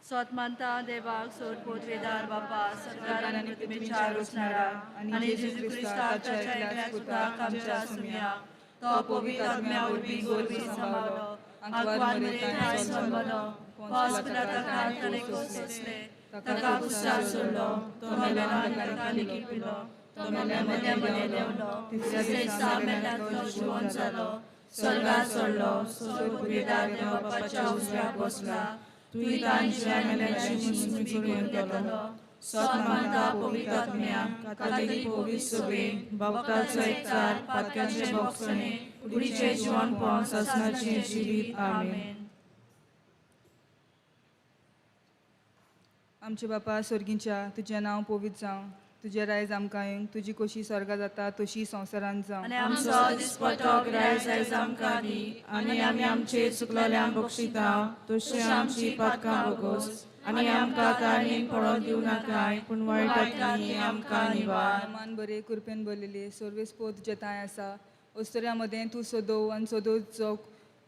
स्वतमंता देवाक सोडपोत वेदार बापा सरकार आणि पृथ्वीच्या रुसणारा आणि जेजू ख्रिस्ताच्या ऐकल्यास पुताक आमच्या सुम्या तो पवित्र आत्म्या उर्बी गोरबी सांभाळलो आगवान मरे थाय सोडलो पास पिलाता काल तले कोसले तका कुसा सोडलो तो मेला ताली किपिलो तो मेल्या मध्ये देवलो तिसरे दिसा मेल्यातलो जिवंत जालो स्वर्गात सोडलो सोडपोत वेदार देव बापाच्या उजव्याक बसला तुई तांच्या मेल्याची मुस्मी करून घेतलो स्वतमंता पवित्र आत्म्या कातोलिक पवित्र सभे भक्तांचो एकचार पातकांचे भोगसणे कुडीचे जीवनपण ससनाचे जिवीत आमेन. आमचे बापा स्वर्गीच्या तुझें नांव पवित्र जावं तुझे रायज आमकां येवंक तुजी कशी स्वर्गा जाता तशी संवसारांत जावं आनी आमचो दिसपटो रायज आयज आमकां दी आनी आमी आमचे चुकलोल्यांक बक्षिता तशी आमची पातकां बगोस आनी आमकां तारणेन पडोवन दिवं नाकाय पूण वायटांतल्यान आमकां निवार. मान बरे कृपेन भरलेले सर्वेस पोत तुजे ताय आसा अस्तऱ्या मदें तूं सोदोव आनी सोदोव तुजो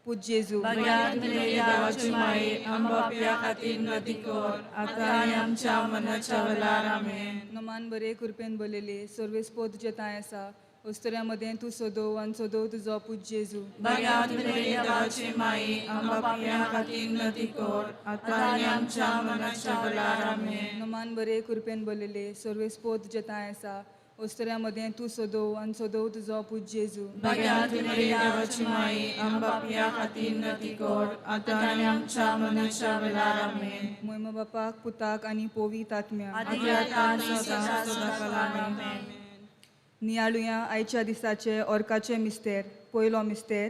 पूज जेजू भगवान देवाची माये आमच्या पिया खातीर नदी कर आतां आनी आमच्या मनाच्या वेळार आमेन. नमान बरे कृपेन भरलेले सर्वेस पोत तुजे ताय आसा अस्तऱ्या मदें तूं सोदोव आनी सोदोव तुजो पूज जेजू भगवान देवाची माये आमच्या पिया खातीर नदी कर आतां आनी आमच्या मनाच्या वेळार आमेन. नमान बरे कृपेन भरलेले सर्वेस पोत तुजे ताय आसा अस्तऱ्या मदें तूं सोदोव आनी सोदोव तुजो पूज जेजू भगवान देवाची माये आमच्या पिया खातीर नदी कर आतां आनी आमच्या मनाच्या वेळार आमेन. मोयमा बापाक पुताक आनी पवित्र आत्म्या आदी आतां आनी सदां आमेन. नियाळुया आयच्या दिसाचे ओर्काचे मिस्तेर पयलो मिस्तेर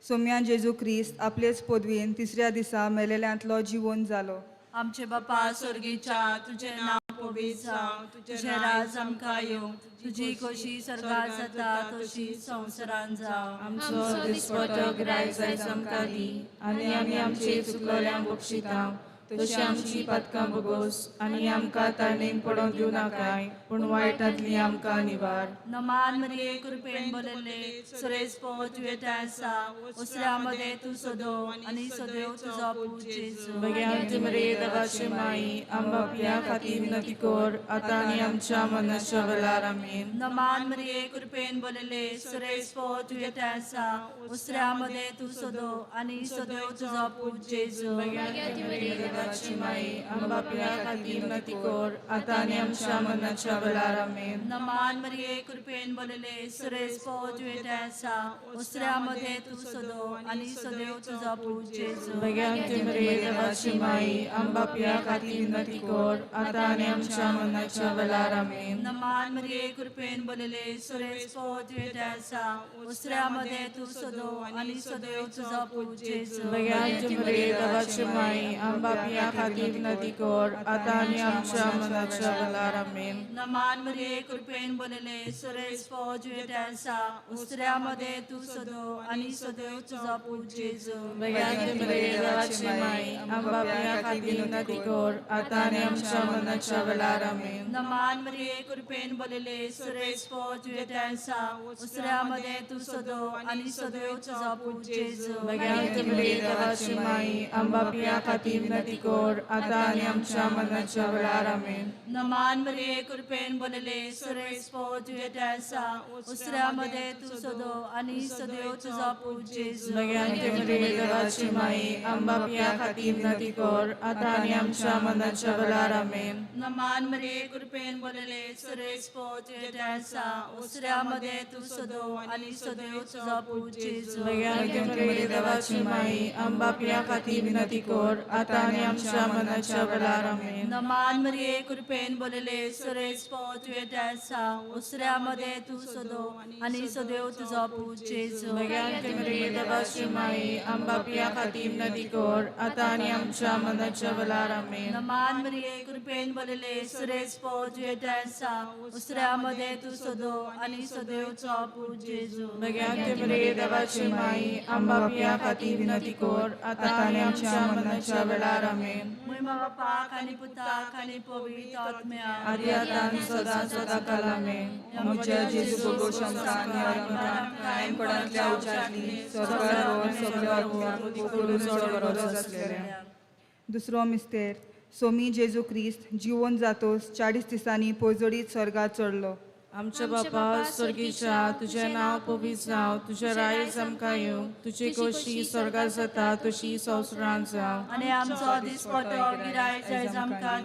सोम्या जेजू क्रिस्त आपलेच पदवेन तिसऱ्या दिसा मेलेल्यांतलो जिवंत जालो. आमचे बापा स्वर्गीच्या तुझे नाव पवित्र जावं तुझे राज आमकां येवं तुजी कशी स्वर्गात जाता तशी संवसारांत जावं. आमचो दिसपटो रायज आयज आमकां दी आनी आमी आमचे चुकलोल्यांक बक्षिता तशी आमची पातकां बगोस आनी आमकां तारणेन पडोवन दिवं नाकाय पूण वायटांतली आमकां निवार. नमान मरिये कृपेन भरलेले सुरेश पोव तुवें आसा उसऱ्या मदें तूं सोदोव आनी सोदोव तुजो पूज जेजू भगवान मरिये देवाची माये आमच्या पिया खातीर नदी कर आतां आनी आमच्या मनाच्या वेळार आमेन. नमान मरिये कृपेन भरलेले सुरेश पोव तुवें आसा उसऱ्या मदें तूं सोदोव आनी सोदोव तुजो पूज जेजू भगवान मरिये देवाची माये आमच्या पिया खातीर नदी कर आतां आनी आमच्या मनाच्या वेळार आमेन. नमान मरिये कृपेन भरलेले सुरेश पोव तुवें आसा उसऱ्या मदें तूं सोदोव आनी सोदोव तुजो पूज जेजू भगवान मरिये देवाची माये आमच्या पिया खातीर नदी कर आतां आनी आमच्या मनाच्या वेळार आमेन. नमान मरिये कृपेन भरलेले सुरेश पोव तुवें आसा उसऱ्या मदें तूं सोदोव आनी सोदोव तुजो पूज जेजू भगवान मरिये देवाची माये आमच्या पिया खातीर नदी कर आतां आनी आमच्या मनाच्या वेळार आमेन. नमान मरिये कृपेन भरलेले सुरेश पोव तुवें आसा उसऱ्या मदें तूं सोदोव आनी सोदोव तुजो पूज जेजू भगवान मरिये देवाची माये आमच्या पिया खातीर नदी कर आतां आनी आमच्या मनाच्या वेळार आमेन. नमान मरिये कृपेन भरलेले सुरेश पोव तुवें आसा उसऱ्या मदें तूं सोदोव आनी सोदोव तुजो पूज जेजू भगवान मरिये देवाची माये आमच्या पिया खातीर नदी कर आतां आनी आमच्या मनाच्या वेळार आमेन. नमान मरिये कृपेन भरलेले सुरेश पोव तुवें आसा उसऱ्या मदें तूं सोदोव आनी सोदोव तुजो पूज जेजू भगवान मरिये देवाची माये आमच्या पिया खातीर नदी कर आतां आनी आमच्या मनाच्या वेळार आमेन. नमान मरिये कृपेन भरलेले सुरेश पोव तुवें आसा उसऱ्या मदें तूं सोदोव आनी सोदोव तुजो पूज जेजू भगवान मरिये देवाची माये आमच्या पिया खातीर नदी कर आतां आनी आमच्या मनाच्या वेळार आमेन. नमान मरिये कृपेन भरलेले सुरेश पोव तुवें आसा उसऱ्या मदें तूं सोदोव आनी सोदोव तुजो पूज जेजू भगवान मरिये देवाची माये आमच्या पिया खातीर नदी कर आतां आनी आमच्या मनाच्या वेळार आमेन. नमान मरिये कृपेन भरलेले सुरेश पोव तुवें आसा उसऱ्या मदें तूं सोदोव आनी सोदोव तुजो पूज जेजू भगवान मरिये देवाची माये आमच्या पिया खातीर नदी कर आतां आनी आमच्या मनाच्या वेळार आमेन. Muima Bapa, Kani Puta, Kani Povi, Totmea, Ariatan सदा सदा कालामे. आमच्या जेजू प्रभू शमसानी आरंभात कायम पडांतल्या उज्यातली स्वर्गार वर सगळ्यावर वर करून चड गरज असलेल्या. दुसरो मिस्तेर सोमी जेजू ख्रिस्त जिवोन जातोस 40 दिसांनी पोजडीत स्वर्गात चडलो. आमच्या बापा स्वर्गीच्या तुझे नाव पवित्र जाव, तुझे राय चमका येवं, तुझी कशी स्वर्गात जाता तशी संवसारांत जाव. आणि आमचो दिसपटो गिरायचे आमकां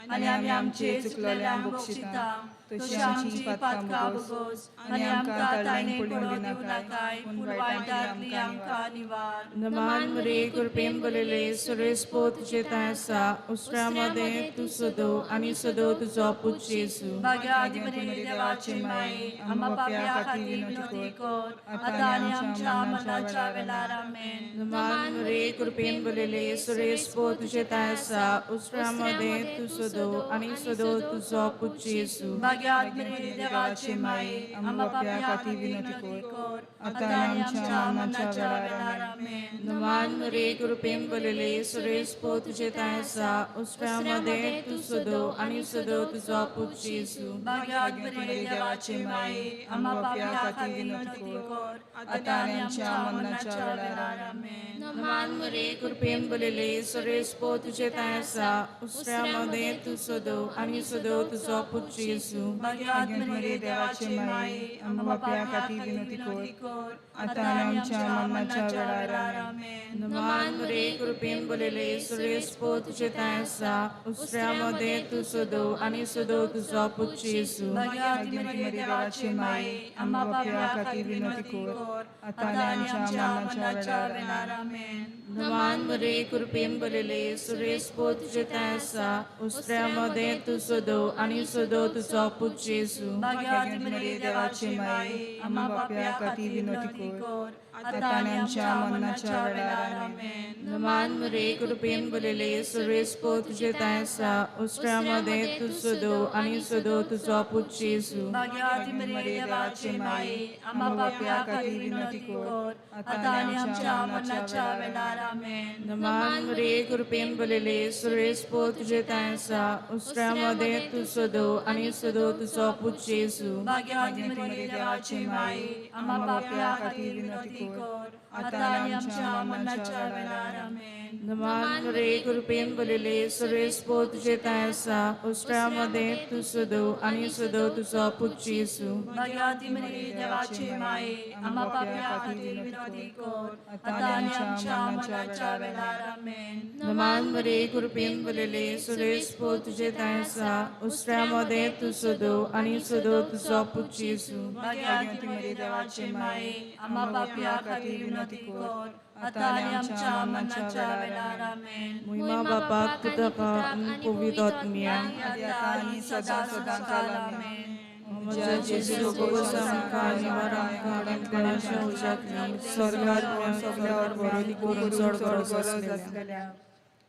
आणि आमी आमचे चुकलेल्यांक बक्षिता तशी आमची पातकां बगोस आणि आमकां तायणे पडोवंक दिवं नाकाय पूण वायटांतली आमकां निवार. नमान मरे कृपेन बलेले सुरेस्पो तुझे ताय आसा, उस्त्रामध्ये तू सदो आणि सदो तुझो पूत जेजू. भाग्यादी बरे देवाचे माये आम्हा पाप्या खातीर विनोदी कर आता आणि आमच्या मरणाच्या वेळार आमेन. नमान मरे कृपेन बलेले सुरेस्पो तुझे ताय आसा, उस्त्रामध्ये तू सदो आणि सदो तुझो पूत जेजू. भाग्याद बरे देवाचे माये आम्हा पाप्या खातीर विनोदी कर आता आणि आमच्या मरणाच्या वेळार आमेन. नमान मरे कृपेन बलेले सुरेस्पो तुझे ताय आसा, उस्त्रामध्ये तू सदो आणि सदो तुझो पूत जेजू. भाग्याद बरे देवाचे माये आम्हा पाप्या खातीर विनोदी कर आता आणि आमच्या मरणाच्या वेळार आमेन. नमान मरे कृपेन बलेले सुरेस्पो तुझे ताय आसा, उस्त्रामध्ये तू सदो आणि सदो तुझो पूत जेजू. भाग्याद बरे देवाचे माये आम्हा पाप्या खातीर विनोदी कर आता आणि आमच्या मरणाच्या वेळार आमेन. नमान मरे कृपेन बलेले सुरेस्पो तुझे ताय आसा, उस्त्रामध्ये तू सदो आणि सदो तुझो पूत जेजू. भाग्याद बरे देवाचे माये आम्हा पाप्या खातीर विनोदी कर आता आणि आमच्या मरणाच्या वेळार आमेन. नमान मरे कृपेन बलेले सुरेस्पो तुझे ताय आसा, उस्त्रामध्ये तू सदो आणि सदो तुझो पूत जेजू. भाग्याद बरे देवाचे माये आम्हा पाप्या खातीर विनोदी कर आता आणि आमच्या मरणाच्या वेळार आमेन. नमान मरे कृपेन बलेले सुरेस्पो तुझे ताय आसा, उस्त्रामध्ये तू सदो आणि सदो तुझो पूत जेजू. भाग्याद बरे देवाचे माये आम्हा पाप्या खातीर विनोदी कर आता आणि आमच्या मरणाच्या वेळार आमेन. नमान मरे कृपेन बलेले सुरेस्पो तुझे ताय आसा, उस्त्रामध्ये तू सदो आणि सदो तुझो पूत जेजू. भाग्याद बरे देवाचे माये आम्हा पाप्या खातीर विनोदी कर आता आणि आमच्या मरणाच्या वेळार आमेन. नमान मरे कृपेन बलेले सुरेस्पो तुझे ताय आसा, उस्त्रामध्ये तू सदो आणि सदो तुझो पूत जेजू. भाग्याद बरे देवाचे माये आम्हा पाप्या खातीर विनोदी कर आता आणि आमच्या मरणाच्या वेळार आमेन. नमान मरे कृपेन बलेले सुरेस्पो तुझे ताय आसा, उस्त्रामध्ये तू सदो आणि सदो तुझो पूत जेजू. भाग्याद बरे देवाचे माये आम्हा पाप्या खातीर विनोदी कर आता आणि आमच्या मरणाच्या वेळार आमेन. महिमा बापाक पुतका आणि पवित्र आत्म्याक. आता आणि सदा सदा काल आमेन. आमच्या जेजू प्रभू आमकां निवार आमकां आडंबराच्या उज्यातली स्वर्गात सगळ्यावर बरोदी करून चड गरज असलेल्या.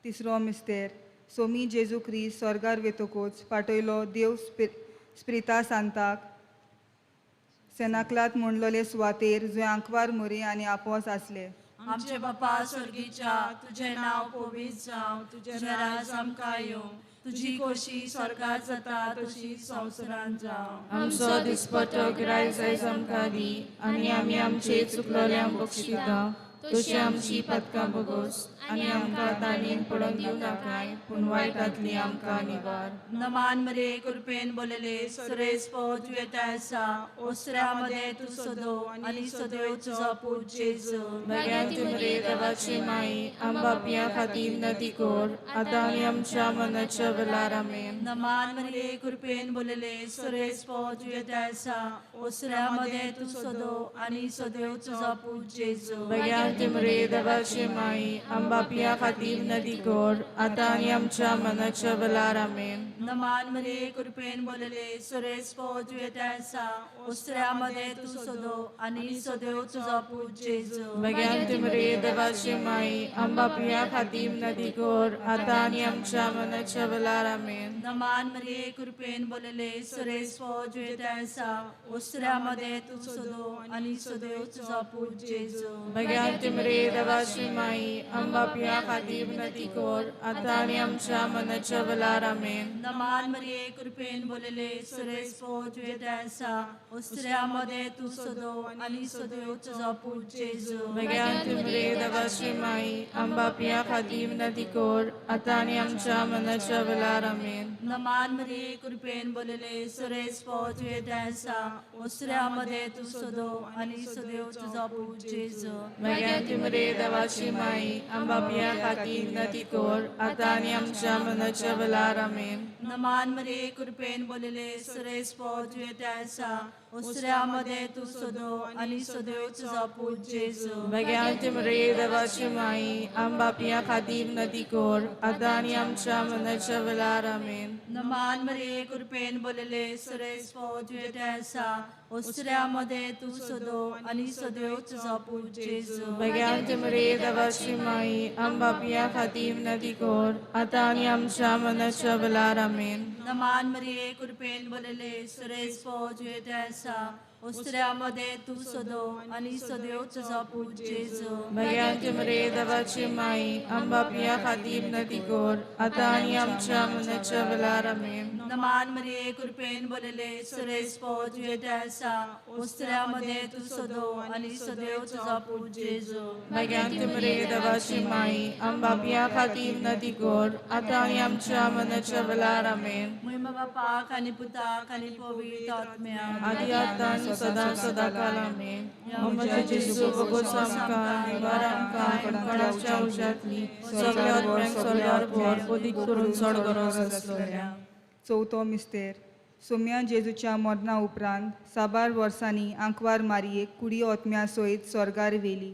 तिसरो मिस्तेर सोमी जेजू ख्रिस्त स्वर्गार वेतकूच पाटयलो देव स्प्रिता सांताक सेनाकलात म्हणलोले सुवातेर जंय आंकवार मोरी आनी आपोस आसले. आमचे बापा स्वर्गीच्या तुझे नाव पवित्र जावं, तुझे राज आमकां येवं, तुझी खोशी स्वर्गात जाता तशी संवसारांत जावं. आमचो दिसपटो गिरायक आयज आमकां दी आनी आमी आमचे चुकलोल्यांक बक्षिता तशी आमची पातकां बगोस आनी आमकां ताणीन पडोवंक दिवं नाकाय पूण वायटांतली आमकां निवार. नमान मरे कृपेन बोलले सुरेश पोत येता आसा ओसऱ्यामध्ये तू सदो आणि सदैव तुझा पूत जेजू. भगवान तुमरे देवाची माई आमच्या पिया खातीर नदी कोर आतां आनी आमच्या मरणाच्या वेळार आमेन. नमान मरे कृपेन बोलले सुरेश पोत येता आसा ओसऱ्यामध्ये तू सदो आणि सदैव तुझा पूत जेजू. भगवान तुमरे देवाची माई आमच्या पिया खातीर नदी कोर आतां आनी आमच्या मरणाच्या वेळार आमेन. नमान मरे कृपेन बोलले सुरेश पोत येता आसा ओसऱ्यामध्ये तू सदो आणि सदैव तुझा पूत जेजू. भगवान तुमरे देवाची माई आमच्या पिया खातीर नदी कोर आतां आनी आमच्या मरणाच्या वेळार आमेन. नमान मरे कृपेन बोलले सुरेश पोत येता आसा ओसऱ्यामध्ये तू सदो आणि सदैव तुझा पूत जेजू. भगवान भाग्यवंती मरे देवाची माई आमच्या पिया खातीर विनंती कर आता आणि आमच्या मरणाच्या वेळार आमेन. नमान मरिये कृपेन बोलले सुरेश पोच वेदासा उस्त्र्यामध्ये तू सदो आणि सदैव तुझा पूज जेजू. भाग्यवंती मरे देवाची माई आमच्या पिया खातीर विनंती कर आता आणि आमच्या मरणाच्या वेळार आमेन. नमान मरिये कृपेन बोलले सुरेश पोच वेदासा उस्त्र्यामध्ये तू सदो आणि सदैव तुझा पूज जेजू. भाग्यवंती मरे देवाची माई आमच्या पिया खातीर विनंती कर आता आणि आमच्या मरणाच्या वेळार आमेन. नमान मरिये कृपेन बोलले सुरेश पोच वेदासा उस्त्र्यामध्ये तू सदो आणि सदैव तुझा पूज जेजू. भाग्यवंती मरे देवाची माई आमच्या पिया खातीर विनंती कर आता आणि आमच्या मरणाच्या वेळार आमेन. नमान मरिये कृपेन बोलले सुरेश पोच वेदासा उस्त्र्यामध्ये तू सदो आणि सदैव तुझा पूज जेजू. भाग्यवंती मरे देवाची माई आमच्या पिया खातीर विनंती कर आता आणि आमच्या मरणाच्या वेळार आमेन. नमान मरिये कृपेन बोलले सुरेश पोच वेदासा उस्त्र्यामध्ये तू सदो आणि सदैव तुझा पूज जेजू. भाग्यवंती मरे देवाची माई आमच्या पिया खातीर विनंती कर आता आणि आमच्या मरणाच्या वेळार आमेन. नमान मरिये कृपेन बोलले सुरेश पोच वेदासा उस्त्र्यामध्ये तू सदो आणि सदैव तुझा पूज जेजू. भाग्यवंती मरे देवाची माई आमच्या पिया खातीर विनंती कर आता आणि आमच्या मरणाच्या वेळार आमेन. महिमा बापाक आणि पुताक आणि पवित्र आत्म्या आदी आता आणि सदा सदा काल आमेन. म्हणजे जेजू बगोस आमकां निवार आमकां कणाच्या औषधातली सगळ्यात प्रेम सगळ्यावर भर उदीक करून चड गरज आसलोल्या. चवथो मिस्तेर सोम्या जेजूच्या मरणा उपरांत 6 वर्सांनी आंकवार मारयेक कुडी ओतम्या सयत स्वर्गार व्हेली.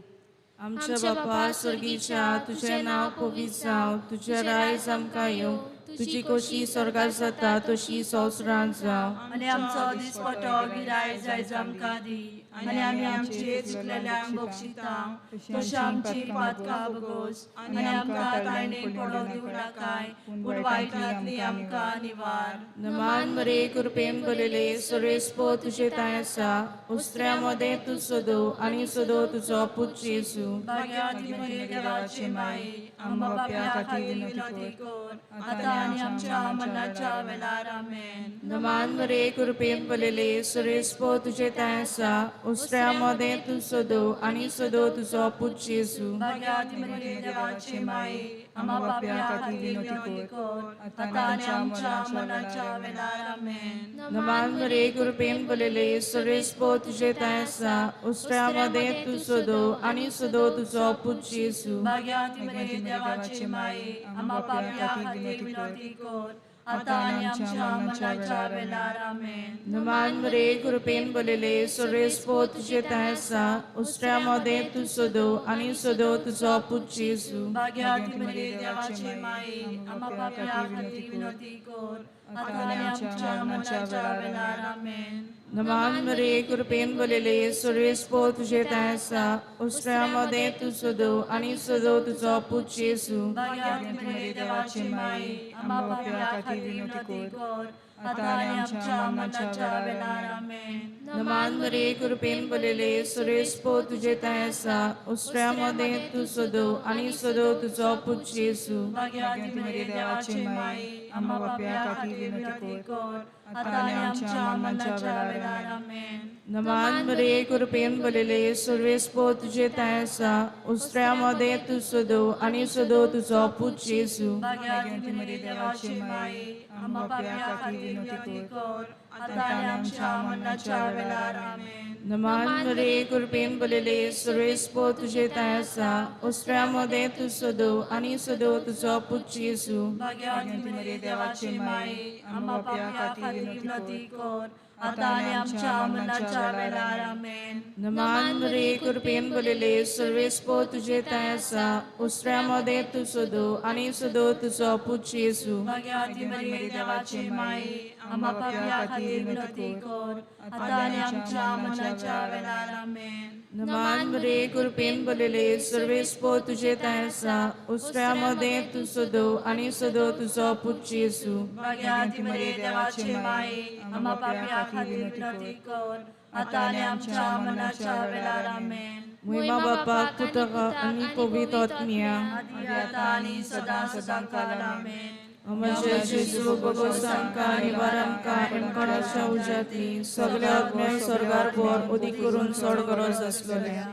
आमच्या बापा स्वर्गीच्या तुझें नांव पवित्र जावं, तुझें रायज आमकां येवं, तुजी कशी स्वर्गार जाता तशी संवसारांत जावं. आणि आमचो दिसपटो गिराय जायज आमकां दी आणि आमी आमचे चुकलेल्यांक बक्षिता तशी आमची पातकां बगोस आणि आमकां तायणेक पडोवंक दिवं नाकाय पूण वायटांतली आमकां निवार. नमान मरे कृपेन भरलेले सुरेस्पो तुझे ताय आसा उस्त्र्यामध्ये तू सदो आणि सदो तुजो पूत येसू. भाग्यवती मरिये देवाची माई आमच्या पाप्या खातीर विनंती कर आता आणि आमच्या मरणाच्या वेळार आमेन. नमान मरे कृपेन भरलेले सुरेस्पो तुझे ताय आसा उस्त्र्यामध्ये तू सदो आणि सदो तुजो पूत येसू. भाग्यवती मरिये देवाची माई आमच्या पाप्या खातीर विनंती कर आता आणि आमच्या मरणाच्या वेळार आमेन. नमान मरे कृपेन भरलेले सुरेस्पो तुझे ताय आसा उस्त्र्यामध्ये तू सदो आणि सदो तुजो पूत येसू. भाग्यवती मरिये देवाची माई आमच्या पाप्या खातीर विनंती कर आता आणि आमच्या मरणाच्या वेळार आमेन. नमान मरे कृपेन भरलेले सुरेस्पो तुझे ताय आसा उस्त्र्यामध्ये तू सदो आणि सदो तुजो पूत येसू. भाग्यवती मरिये देवाची माई आमच्या पाप्या खातीर विनंती कर आता आणि आमच्या मरणाच्या वेळार आमेन. नमान मरे कृपेन भरलेले सुरेस्पो तुझे ताय आसा उस्त्र्यामध्ये तू सदो आणि सदो तुजो पूत येसू. भाग्यवती मरिये देवाची माई आमच्या पाप्या खातीर विनंती कर आता आणि आमच्या मरणाच्या वेळार आमेन. नमान मरे कृपेन भरलेले सुरेस्पो तुझे ताय आसा उस्त्र्यामध्ये तू सदो आणि सदो तुजो पूत येसू. भाग्यवती मरिये देवाची माई आमच्या पाप्या खातीर विनंती कर आता आणि आमच्या मरणाच्या वेळार आमेन. नमान मरे कृपेन भरलेले सुरेस्पो तुझे ताय आसा उस्त्र्यामध्ये तू सदो आणि सदो तुजो पूत येसू. भाग्यवती मरिये देवाची माई आमच्या पाप्या खातीर विनंती कर आता आणि आमच्या मरणाच्या वेळार आमेन. नमान मरे कृपेन भरलेले सुरेस्पो तुझे ताय आसा उस्त्र्यामध्ये तू सदो आणि सदो तुजो पूत येसू. भाग्यवती मरिये देवाची माई आमच्या पाप्या खातीर विनंती कर आता आणि आमच्या मरणाच्या वेळार आमेन. नमान मरे कृपेन भरलेले सुरेस्पो तुझे ताय आसा उस्त्र्यामध्ये तू सदो आणि सदो तुजो पूत येसू. भाग्यवती मरिये देवाची माई आमच्या पाप्या खातीर विनंती कर आता आणि आमच्या मरणाच्या वेळार आमेन. नमान मरे कृपेन भरलेले सुरेस्पो तुझे ताय आसा उस्त्र्यामध्ये तू सदो आणि सदो तुजो पूत येसू. भाग्यवती मरिये देवाची माई आमच्या पाप्या खातीर विनंती कर आता आणि आमच्या मरणाच्या वेळेला आमेन. महिमा बापाक पुतका आणि पवित्र आत्म्या आदी आता आणि सदा सदांकाळ आमेन. आमच्या जेजू भगोस आमकां निवार आमकां एमकणाच्या उज्यांतली सगळ्या आत्म्यांक स्वर्गार बोर उदीक करून चड गरज आसलेल्या.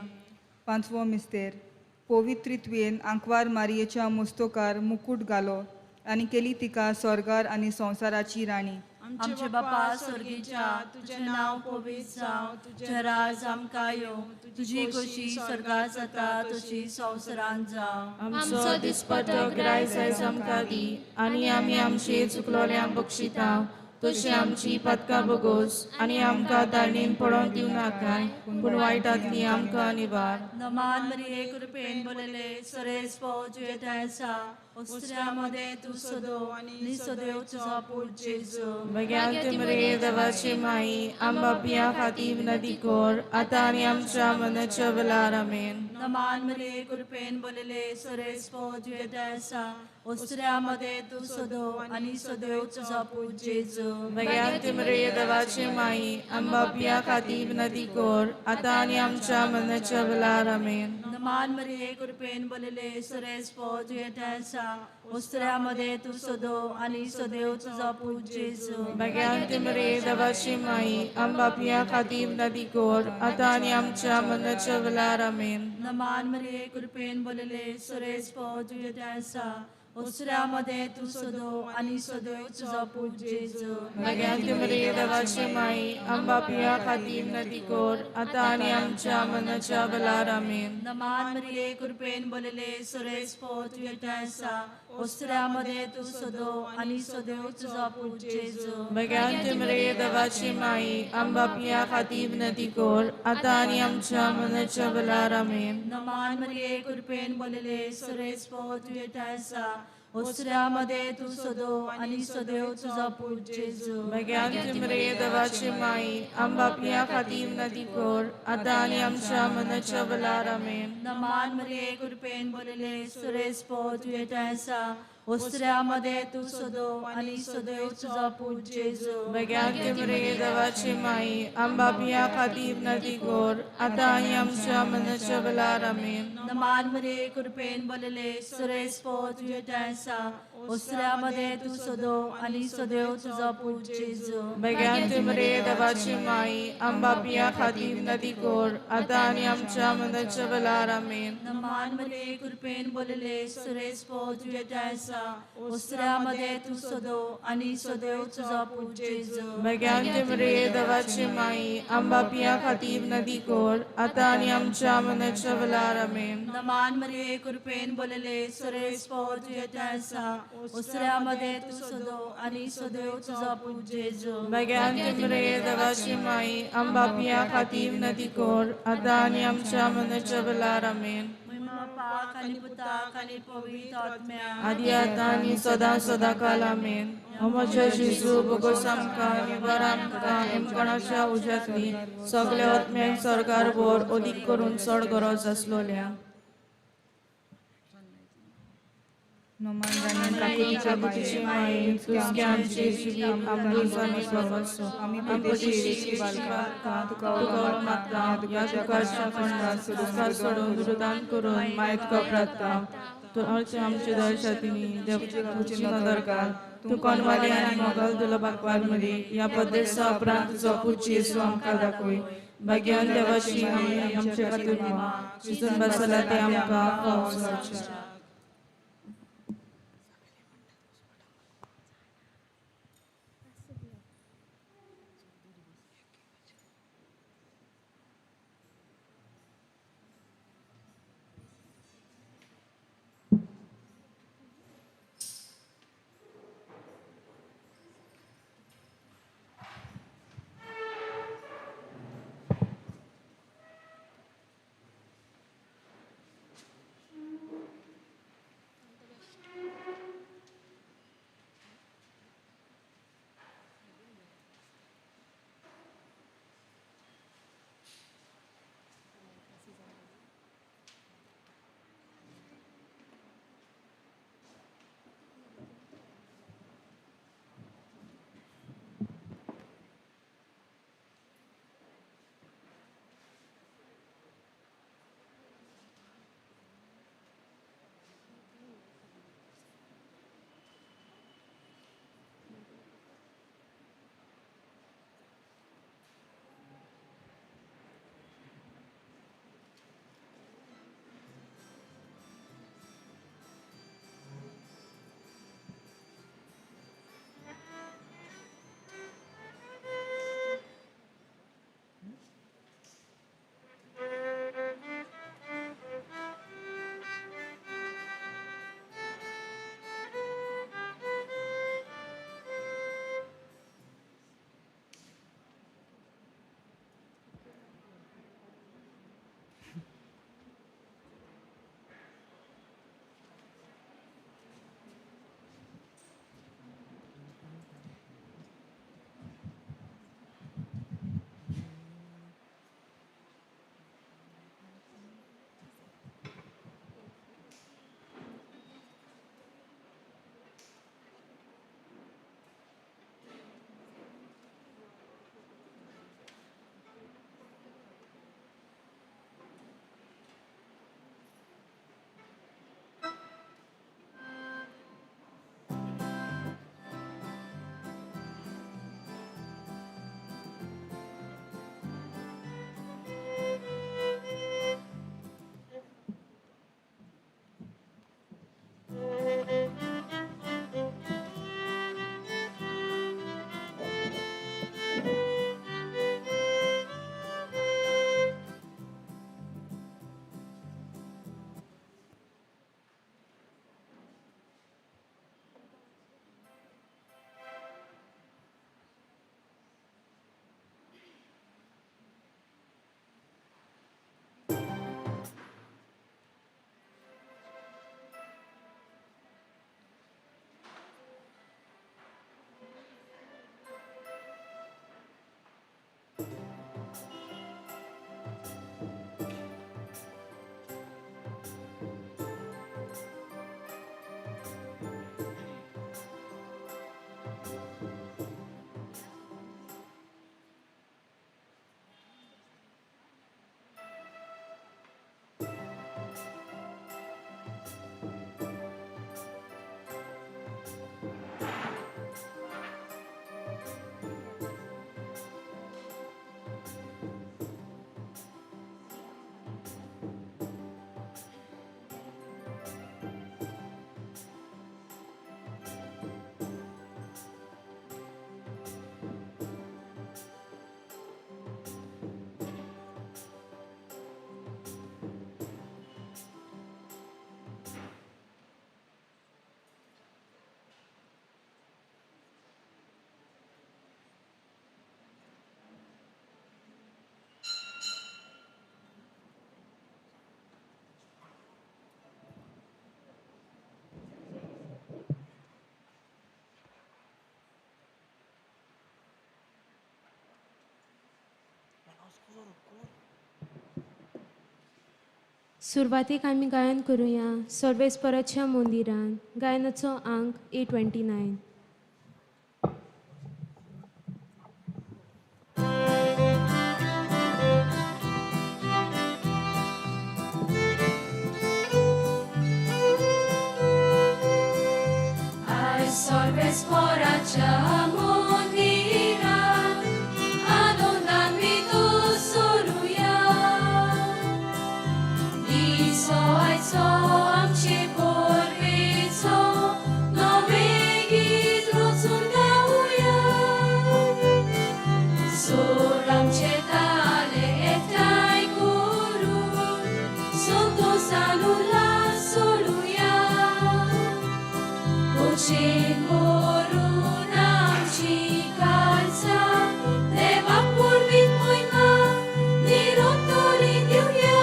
पांचवो मिस्तेर पवित्रित्वेन आंकवार मारयेच्या मस्तकार मुकुट घालो आनी केली तिका स्वर्गार आनी संवसाराची राणी. आमचे बापा स्वर्गीच्या तुझे नाव पवित्र जावं, तुझे राज आमकां येवं, तुझी कशी स्वर्गात जाता तशी संवसारांत जावं. आमचो दिसपतो गिरायक आयज आमकां दी आनी आमी आमचे चुकलोल्यांक बक्षिता तशी आमची पदकां बगोस आनी आमकां दाळणेन पडोवंक दिवं नाकाय पूण वायटांतली आमकां निवार. नमान मरिये कृपेन बोलले सरेस पौज येता आसा, ओस्त्र्यामध्ये तू सदो आणि सदैव तुझा पूत जेजू. भग्यांत मरे देवाची माई आंबा पिया खातीर विनंती कर आतां आनी आमच्या मरणाच्या वेळार आमेन. नमान मरिये कृपेन बोलले सरेस पौज येता आसा, ओस्त्र्यामध्ये तू सदो आणि सदैव तुझा पूत जेजू. भग्यांत मरे देवाची माई आंबा पिया खातीर विनंती कर आतां आनी आमच्या मरणाच्या वेळार आमेन. नमान मरिये कृपेन बोलले सरेस पौज येता आसा, ओस्त्र्यामध्ये तू सदो आणि सदैव तुझा पूत जेजू. भग्यांत मरे देवाची माई आंबा पिया खातीर विनंती कर आतां आनी आमच्या मरणाच्या वेळार आमेन. नमान मरिये कृपेन बोलले सरेस पौज येता आसा, ओस्त्र्यामध्ये तू सदो आणि सदैव तुझा पूत जेजू. भग्यांत मरे देवाची माई आंबा पिया खातीर विनंती कर आतां आनी आमच्या मरणाच्या वेळार आमेन. नमान मरिये कृपेन बोलले सरेस पौज येता आसा, ओस्त्र्यामध्ये तू सदो आणि सदैव तुझा पूत जेजू. भग्यांत मरे देवाची माई आंबा पिया खातीर विनंती कर आतां आनी आमच्या मरणाच्या वेळार आमेन. नमान मरिये कृपेन बोलले सरेस पौज येता आसा, ओस्त्र्यामध्ये तू सदो आणि सदैव तुझा पूत जेजू. भग्यांत मरे देवाची माई आंबा पिया खातीर विनंती कर आतां आनी आमच्या मरणाच्या वेळार आमेन. नमान मरिये कृपेन बोलले सरेस पौज येता आसा, ओस्त्र्यामध्ये तू सदो आणि सदैव तुझा पूत जेजू. भग्यांत मरे देवाची माई आंबा पिया खातीर विनंती कर आतां आनी आमच्या मरणाच्या वेळार आमेन. नमान मरिये कृपेन बोलले सरेस पौज येता आसा, ओस्त्र्यामध्ये तू सदो आणि सदैव तुझा पूत जेजू. भग्यांत मरे देवाची माई आंबा पिया खातीर विनंती कर आतां आनी आमच्या मरणाच्या वेळार आमेन. नमान मरिये कृपेन बोलले सरेस पौज येता आसा, ओस्त्र्यामध्ये तू सदो आणि सदैव तुझा पूत जेजू. भग्यांत मरे देवाची माई आंबा पिया खातीर विनंती कर आतां आनी आमच्या मरणाच्या वेळार आमेन. नमान मरिये कृपेन बोलले सरेस पौज येता आसा, ओस्त्र्यामध्ये तू सदो आणि सदैव तुझा पूत जेजू. भग्यांत मरे देवाची माई आंबा पिया खातीर विनंती कर आतां आनी आमच्या मरणाच्या वेळार आमेन. पाक आणि पुताक आणि पवित्र आत्म्या आदी आतां आनी सदां सदांकाळ आमेन. आमच्या जेजू भगोस आमकां निवार आमकां एमकणाच्या उज्यांतली सगळ्या आत्म्यांक स्वर्गार बोर उदीक करून चड गरज आसलोल्या. नोमान जाणीन काकुतीची माई तुझके आमचे जीव आमकां आनी स्वर्गस्व आमी पदेशी बालका तुका मागता या तुकाच्या खंडात सुखार सोडून विरोधान करून मायत कपराता तू आमचे दर्शातिनी देवची नदर घाल. तू कोणवाले आनी मोगल तुला बागवारमध्ये या पद्देसा उपरांत तुजो पूत जेजू आमकां दाखय. भाग्यान देवाची माई आमचे खातीर जितून बसला ते आमकां खावचें. सुरवातीक आमी गायन करुया सर्वेस्पराच्या मंदिरान गायनाचो अंक 829. Sorvesporacia mondira, adonat vitus soruia. Iso aiso amci porviso, no vegi trotsun gauia. Soram cetale et tai guru, sotto salula soluia. Ocin morunam cikalsa, treba porvit moima, dirottori diuia.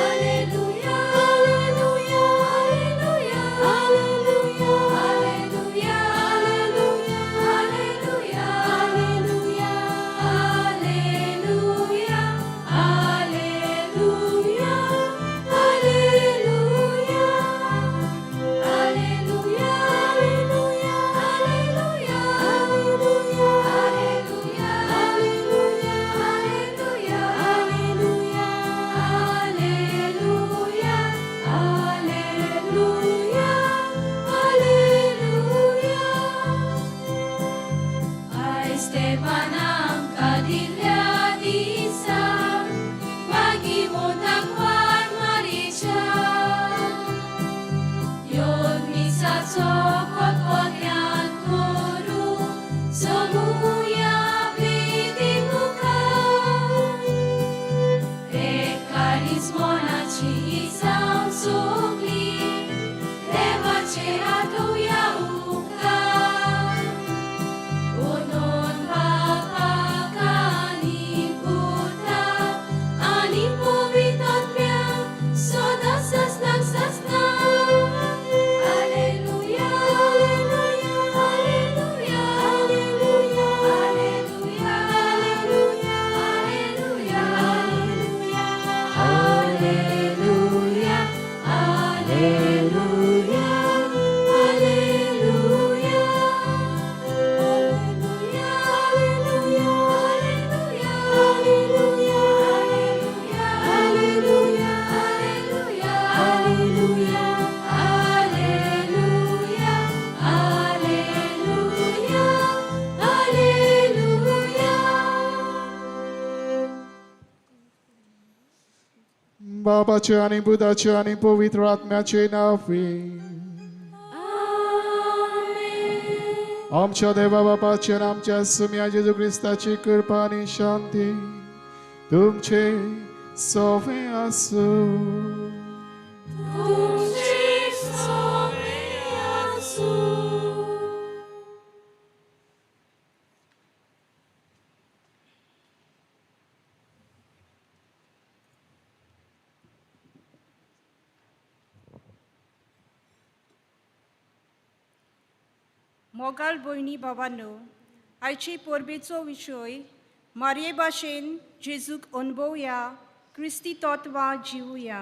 Alleluia, alleluia, alleluia, alleluia, alleluia, alleluia, alleluia, alleluia, alleluia, alleluia. Alleluia, alleluia, alleluia, alleluia, alleluia, alleluia, alleluia, alleluia, alleluia. Ai Stefanam cadilea disa, bagi montak war maricha. Yod misa sokot kodyan koru, somuya vidimuka. Ekarismo na chisam sukli, levace atuya uka. Unon papakani puta, anim povitot pia, soda sasnang sasnang. Alleluia, alleluia, alleluia, alleluia, alleluia, alleluia, alleluia, alleluia, alleluia, alleluia, alleluia, alleluia, alleluia, alleluia, alleluia, alleluia, alleluia. बापाचे आणि बुधाचे आणि पवित्र आत्म्याचे नावे. आमच्या देवा बापाचे आणि आमच्या सुम्या जेजू ख्रिस्ताची कृपा आणि शांती तुमचे सोबे असो. तुमचे सोबे असो. मोगाल भयणी भावांनो, आयचे परबेचो विशय मारये भाशेन जेजूक अनुभवया, क्रिस्ती तत्वां जिवुया.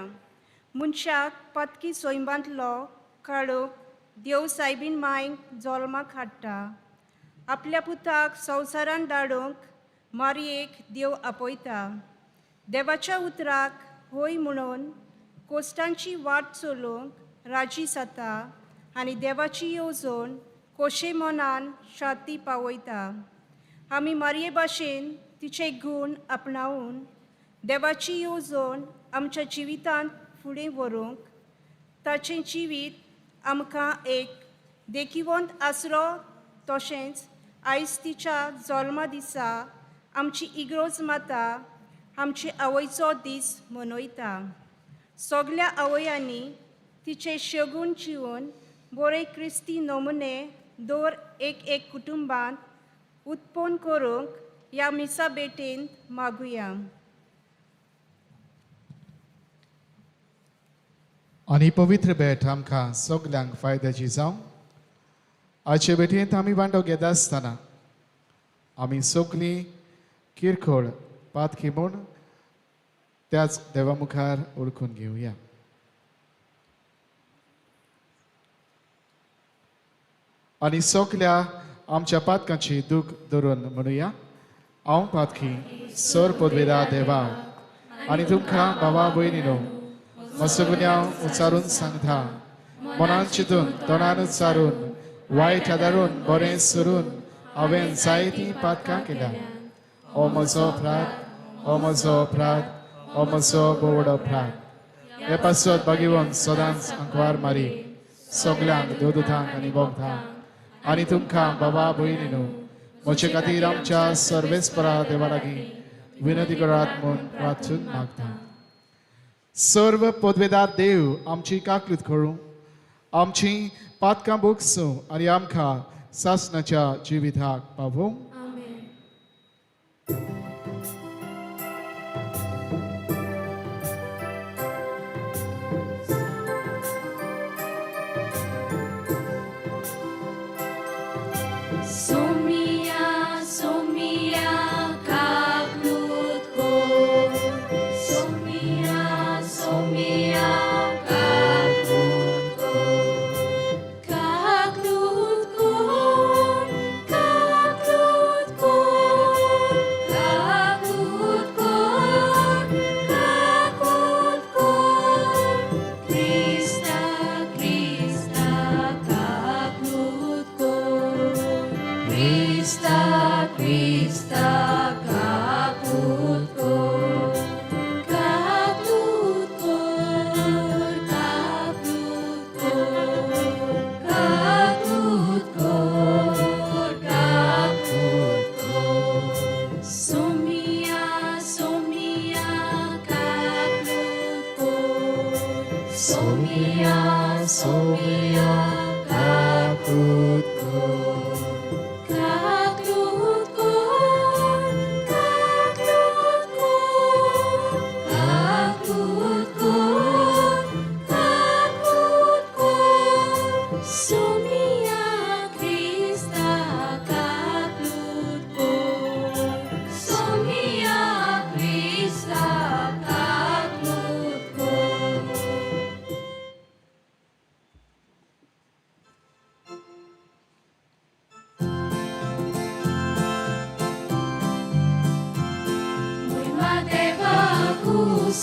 मनशाक पातकी सोयंबांतलो काळोख देव सायबीन मांयक जल्माक हाडटा. आपल्या पुताक संवसारान धाडूंक मारयेक देव आपयता. देवाच्या उतराक होय म्हणून कोश्टांची वाट चलोवंक राजी जाता आनी देवाची येवजण खोशे मनान शांती पावयता. आमी मारये भाशेन तिचे गूण आपणावून देवाची येवजण आमच्या जिवितांत फुडें व्हरूंक ताचें जिवीत आमकां एक देखीवंत आसरो. तशेंच आयज तिच्या जल्मा दिसा आमची इग्रोज माता आमचे आवयचो दीस मनयता. सगल्या आवयांनी तिचे शेगून जिवन बरे क्रिस्ती नमुने दर एक कुटुंबांत उत्पन्न करूंक ह्या मिसा बेटेन मागुया. आणि पवित्र भेट आमकां सगल्यांक फायद्याची जावं. आजचे भेटेंत आमी वांटो घेत आसतना आमी सगलीं किरकोळ पातकी म्हूण त्याच देवामुखार ओळखून घेऊया. आणि सगल्या आमच्या पातकांची दूख धरून म्हणूया. हांव पातकी सर पदवेदा देवा आनी तुमकां बाबा भयणीनो म्हजो गुन्यांव उच्चारून सांगता. मनान चिंतून तोंडान उच्चारून वायट आदारून बरें सरून हांवें जायतीं पातकां केल्या. हो म्हजो अपराध, हो म्हजो अपराध, हो म्हजो बोवडो अपराध. हे पासत बागीवन सदांच आंकवार मारी सगल्यांक देवदूतांक आनी भोगतांक आनी तुमकां बाबा भयणीनो म्हजे खातीर आमच्या सर्वेस्परा देवा लागीं विनंती करात म्हूण वाचून मागता. सर्व पदवेदार देव आमची काकूत करूं, आमची पातकां भोगसूं आनी आमकां सासणाच्या जिविताक पावूं. Somia, somia, kaplutko. Somia, somia, kaplutko. Kaplutko, kaplutko, kaplutko, kaplutko. Krista, Krista, kaplutko. Krista, Krista, kaplutko. Kaplutko, kaplutko, kaplutko, kaplutko. Somia, somia, kaplutko. Somia, somia, kaplutko. Kaplutko, kaplutko, kaplutko, kaplutko. Somia, Krista, kaplutko. Somia, Krista, kaplutko.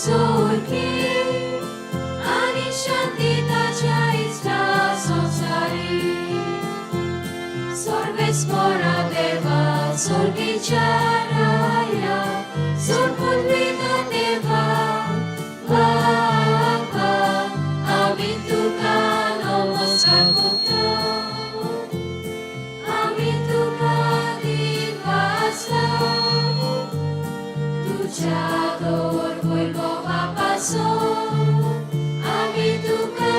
Sorki ani shantitaच्या इष्टा संसारी सर्वेस्परा देवा स्वर्गीच्या राया सर्वोन्विता देवा बाबा आम्ही तुका नमस्कार करतो. आम्ही तुका दिन वाचता तुझ्या आम्ही तुका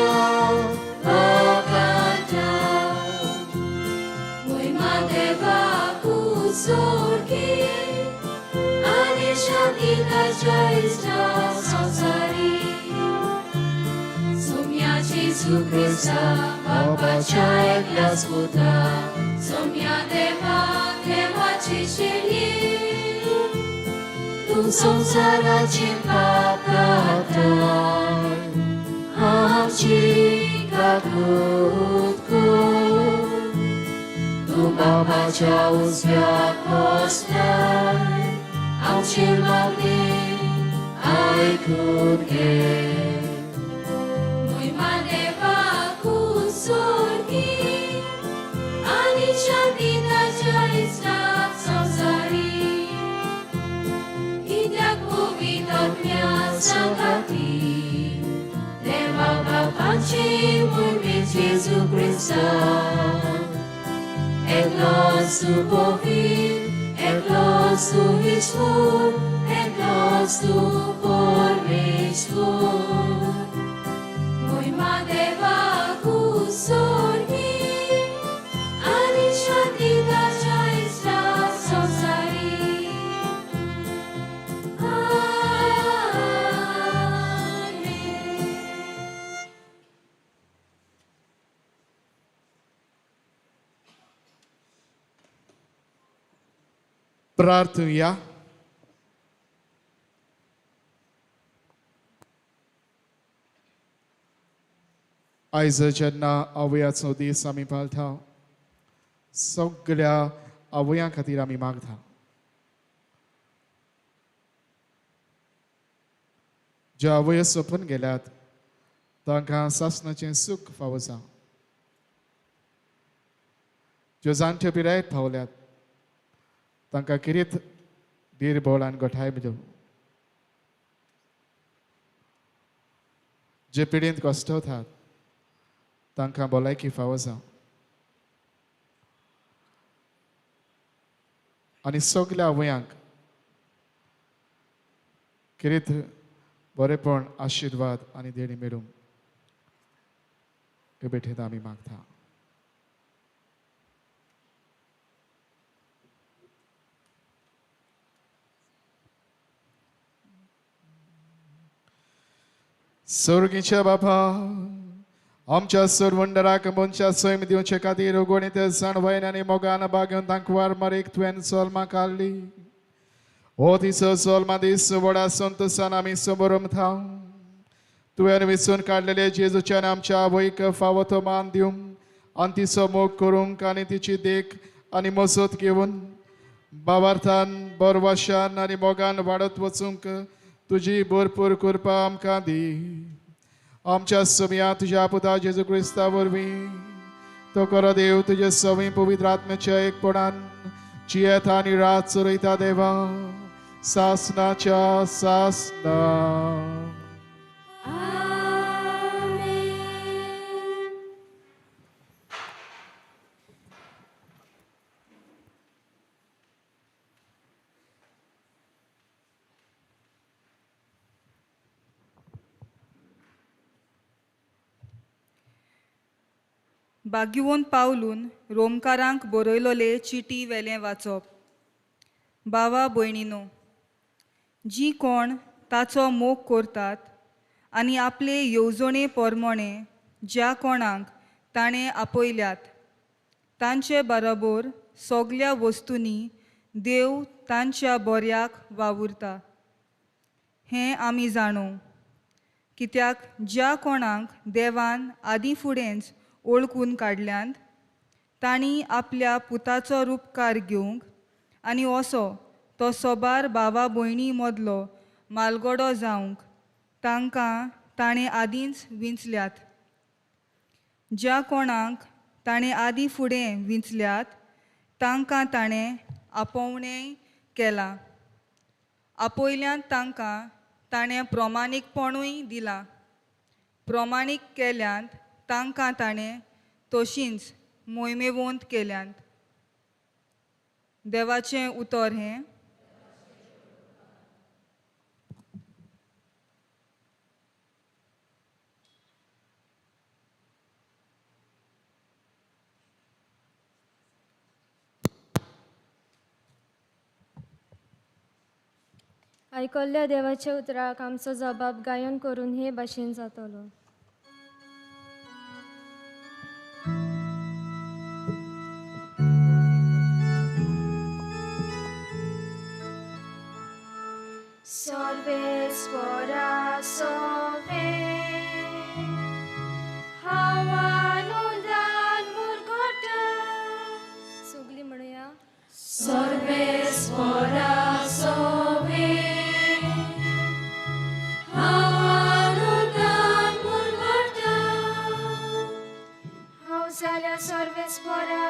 वखाणटा. महिमा देवाक उजोडकी आनी शांतीताच्या इष्टा संसारी सोम्या जेजू क्रिस्ता बापाच्या एकल्या सुता. सोम्या देवा देवाची शेळी तू संसाराची पाप काढताय. आमची काकूत कर. तू बाबाच्या उजव्याक बसलाय. आमची मागणी ऐकून घे. महिमा देवाक उजोडकी आनी शांतीताच्या इष्टा संसारी संगती देवा बापाची मुर्मी जेजू Crysta. Eklos tu povir, eklos tu Iisus, eklos tu pormiștur. Moima devac usorgi, ani shantitatea istra sansari. प्रार्थूया. आयज जेन्ना आवयाचो दीस आमी पाळटा सगळ्या आवयां खातीर आमी मागता ज्यो आवयो सोंपून गेल्यात तांकां सासणाचें सूख फावो जावं ज्यो जाणट्यो पिरायेक पावल्यात तांकां किरीत बीरबोळ आनी गोठाय मेळूं जे पिडींत कश्टवतात तांकां भलायकी फावो जावं आनी सगल्या आवयांक किरीत बरेपण आशिर्वाद आनी देणी मेळूं हे बेठेंत आमी मागता स्वर्गीच्या बापा आमच्या सुरवंडराक मनशा सैम दिवचे खातीर उगोणीत जाणवायन आनी मोगान बागेवन तांकां वार मारीक तुवें सोलमां काडली हो तिचो सोलमा दीस व्हडा संतोशान आमी समोरून थाव तुवें विचून काडलेले जेजूच्यान आमच्या आवयक फावो तो मान दिवंक आनी तिचो मोग करूंक आनी तिची देख आनी मजत घेवन बावार्थान बरवाशान आनी मोगान वाडत वचूंक तुजी भरपूर कृपा आमकां दी आमच्या समिया तुज्या पुता जेजू क्रिस्ता वरवीं तो खरो देव तुजे सवी पवित्र आत्म्याच्या एकपणान जियेत आनी रात चलयता देवा सासनाच्या सासना बागिवोन पावलून रोमकारांक बरयलोले चिटी वेलें वाचप बावा भयणीनो जी कोण ताचो मोग करतात आनी आपले येवजणे पोरमोणे ज्या कोणाक ताणें आपयल्यात तांचे बरोबर सगल्या वस्तूंनी देव तांच्या बऱ्याक वावुरता हें आमी जाणो कित्याक ज्या कोणाक देवान आदीं फुडेंच ओळखून काडल्यान तांणी आपल्या पुताचो रूपकार घेवंक आनी असो तो सोबार भावा भयणी मदलो मालगडो जावंक तांकां ताणें आदींच विंचल्यात ज्या कोणाक ताणें आदीं फुडें विंचल्यात तांकां ताणें आपोवणें केलां आपयल्यान तांकां ताणें प्रमाणीकपणूय दिलां प्रमाणीक केल्यांत तांकां ताणें तशींच मोहिमेवंत केल्यांत देवाचें उतर हें आयकल्ल्या देवाच्या उतराक आमचो जबाब गायन करून हे भाशेन जातलो Salve spora sove Hawanudan murgota सगळी म्हणूया Salve spora sove Hawanudan murgota Haw zalia salve spora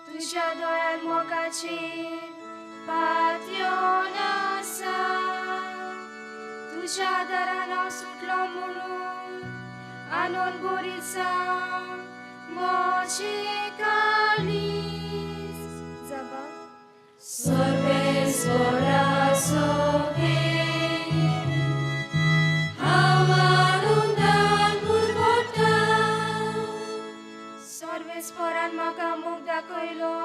Tuja doyan mogaci Pationa Tuja darana sutlo munu Anon borica Moci kalis जबाब Sorbe spora sobe Hawarundan burgota Sorbe sporan maka mugda koilo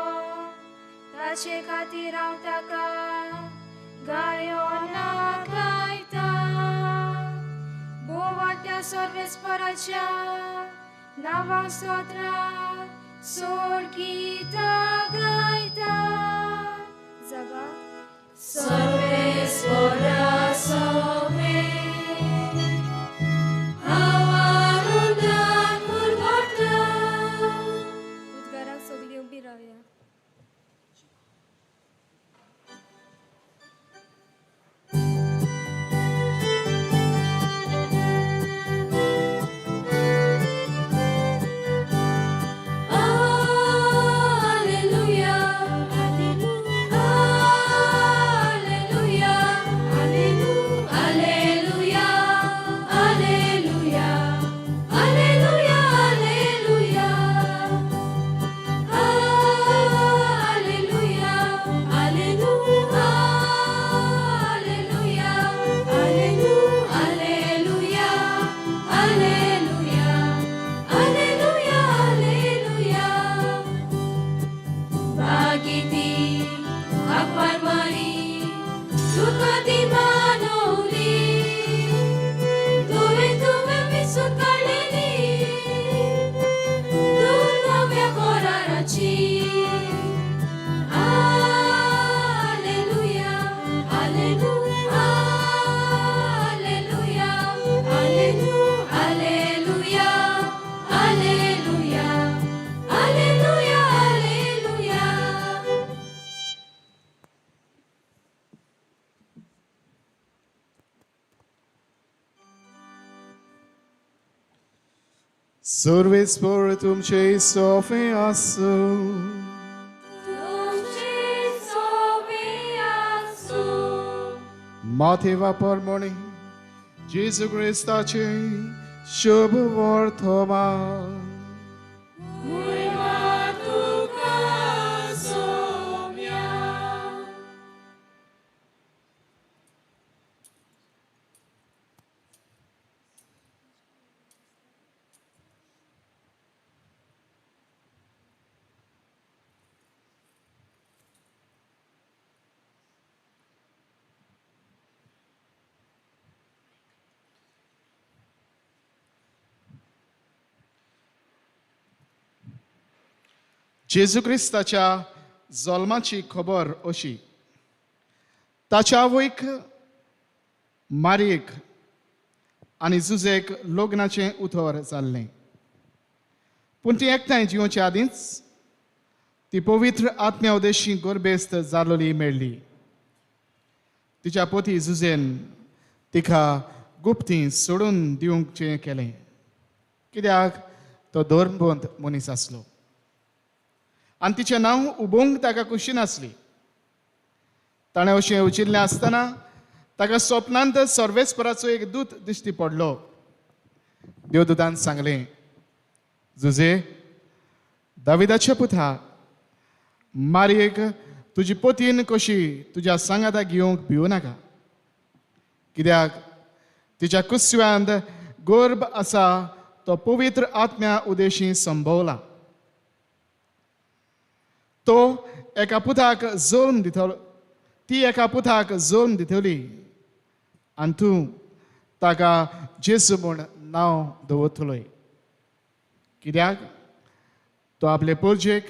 Tace खातीर हांव ताका गायोना गायता बोवात्या सर्वेस्पराच्या नांवां स्तोत्रा सोड गितां गायता जबाब सर्वेस्परा सोवे हावारुंदान सर्वेस्पर तुमचे सोफे आसू माथेवा परमोणी जेजू क्रिस्ताचे शुभ वर्तमान जेजू क्रिस्ताच्या जल्माची खबर अशी ताच्या आवयक मारयेक आनी जुजेक लग्नाचें उतर जाल्लें पूण ती एकठांय जिवचे आदींच ती पवित्र आत्म्या उदेशी गर्भेस्त जाल्ली मेळ्ळी तिच्या पती जुजेन तिका गुप्ती सोडून दिवचें केलें कित्याक तो धर्मबंद मनीस आसलो आनी तिचें नांव उबोवंक ताका खुशी नासली ताणें अशें उचिल्लें आसतना ताका स्वप्नांत सर्वेस्पराचो एक दूत दिश्टी पडलो देवदूतान सांगलें जुजे दाविदाच्या पुता मारयेक तुजी पतीन कशी तुज्या सांगाता घेवंक भिवू नाका कित्याक तिच्या कुस्व्यांत गर्भ आसा तो पवित्र आत्म्या उदेशी संभवला तो एका पुताक जल्म दितलो ती एका पुताक जल्म दितली आनी तूं ताका जेजू म्हूण नांव दवरतलोय कित्याक तो आपले परजेक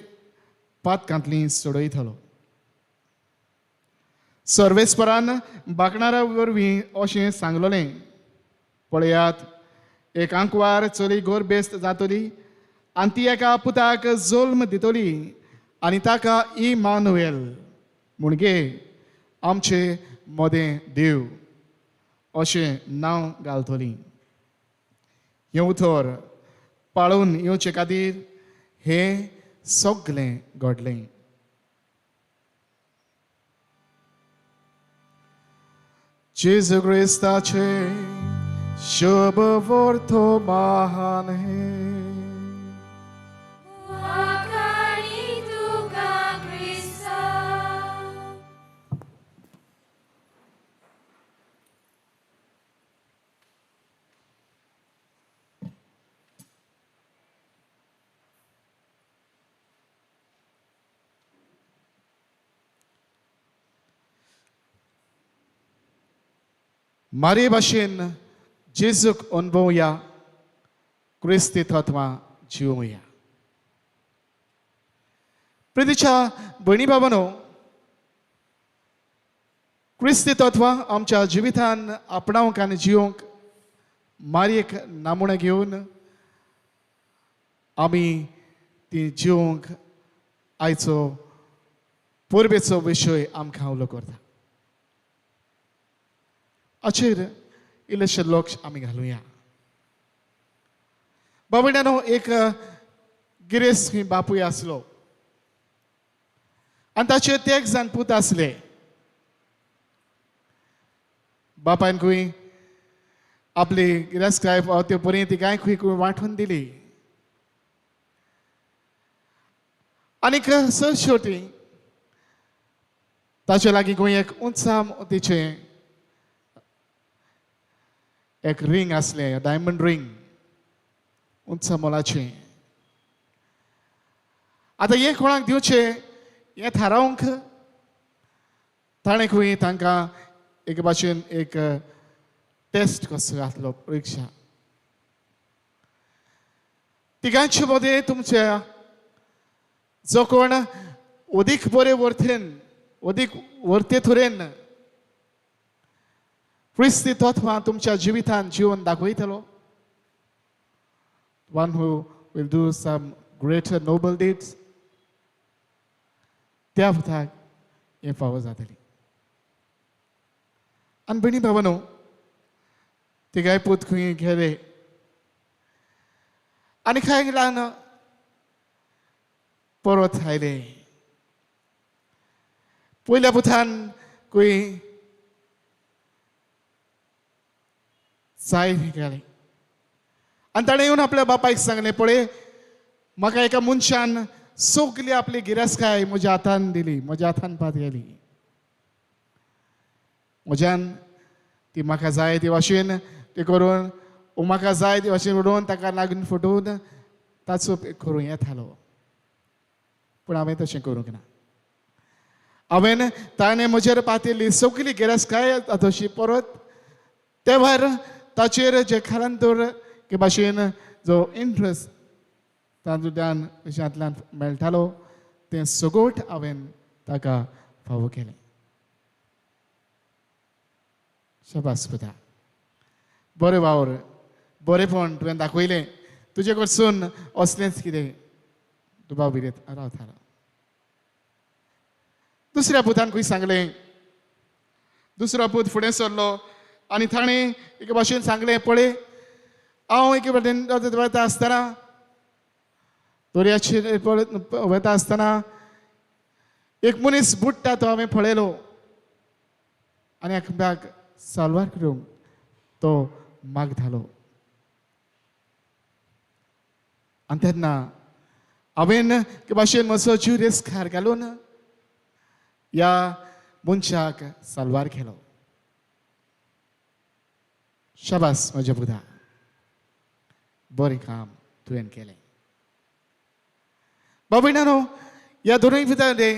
पातकांतली सोडयतलो सर्वेस्परान बाकणारा वरवीं अशें सांगलोलें पळयात एक आंकवार चली गर्भेस्त जातली आनी ती एका पुताक जल्म दितली आनी ताका इमानुएल म्हणजे आमचे मोदें देव अशें नांव घालतली हें उतर पाळून येवचे खातीर हें सगळें घडलें जेजू क्रिस्ताचे शुभ वर्तमान हे मारे भाशेन जेजूक अनुभवया क्रिस्ती तत्वां जिवया प्रितीच्या भयणी भावांनो क्रिस्ती तत्वां आमच्या जिवितान आपणावंक आनी जिवंक मारयेक नामूण घेवन आमी ती जिवंक आयचो परबेचो विशय आमकां उलो करता हाचेर इल्लेशें लक्ष आमी घालुया बाबड्यानो एक गिरेस्त बापूय आसलो आनी ताचे तेग जाण पूत आसले बापायन खंय आपली गिरेस्तकाय ते पर्यंत तिकाय खंय वांटून दिली आनीक सर शेवटी ताचे लागीं खंय एक उंचाम तिचें एक रिंग आसलें डायमंड रिंग उंच मोलाचें आतां हें कोणाक दिवचें हें थारावंक ताणें खंय तांकां एक भाशेन एक टेस्ट कसो घातलो परिक्षा तिगांचे मदें तुमच्या जो कोण अदीक बरे वर्तेन अदीक वर्ते तरेन क्रिस्ती तत्वां तुमच्या जिवितान जिवन दाखयतलो one who will do some greater noble deeds त्या पुताक हें फावो जातली आनी भयणी भावांनो तिगाय पूत खंय गेले आनी कांय ल्हान परत आयले पयल्या पुतान खंय जाय गेले आनी ताणें येवन आपल्या बापायक सांगलें पळय म्हाका एका मनशान सगली आपली गिरासकाय म्हज्या हातान दिली म्हज्या हातान पात गेली म्हज्यान ती म्हाका जाय ते भाशेन ती करून म्हाका जाय ते भाशेन उडोवन ताका लागून फटोवन ताचो करूं येतालो पूण हांवें तशें करूंक ना हांवें ताणें म्हजेर पातिल्ली सगली गिरासकाय तशी परत ते भायर ताचेर जे खालान तर के भाशेन जो इंट्रस्ट तातूंतल्यान विशयांतल्यान मेळटालो तें सगोट हांवें ताका फावो केलें शाबास पुता बरें वावर बरेंपण तुवें दाखयलें तुजे कडसून असलेंच कितें दुबाव भिरेत रावतालो दुसऱ्या पुतान खंय सांगलें दुसरो पूत फुडें सरलो आनी ताणें एके भाशेन सांगलें पळय हांव एके वाटेन वता आसतना दर्याचेर वता आसतना एक मनीस बुडटा तो हांवें पळयलो आनी एकामेकाक साल्वार करूंक तो मागतालो आनी तेन्ना हांवें एके भाशेन म्हजो जीव रेस्कार घालून ह्या मनशाक साल्वार केलो शाबास म्हज्या पुता बरें काम तुवें केलें बाबयणानो ह्या दोनूय पुतांनी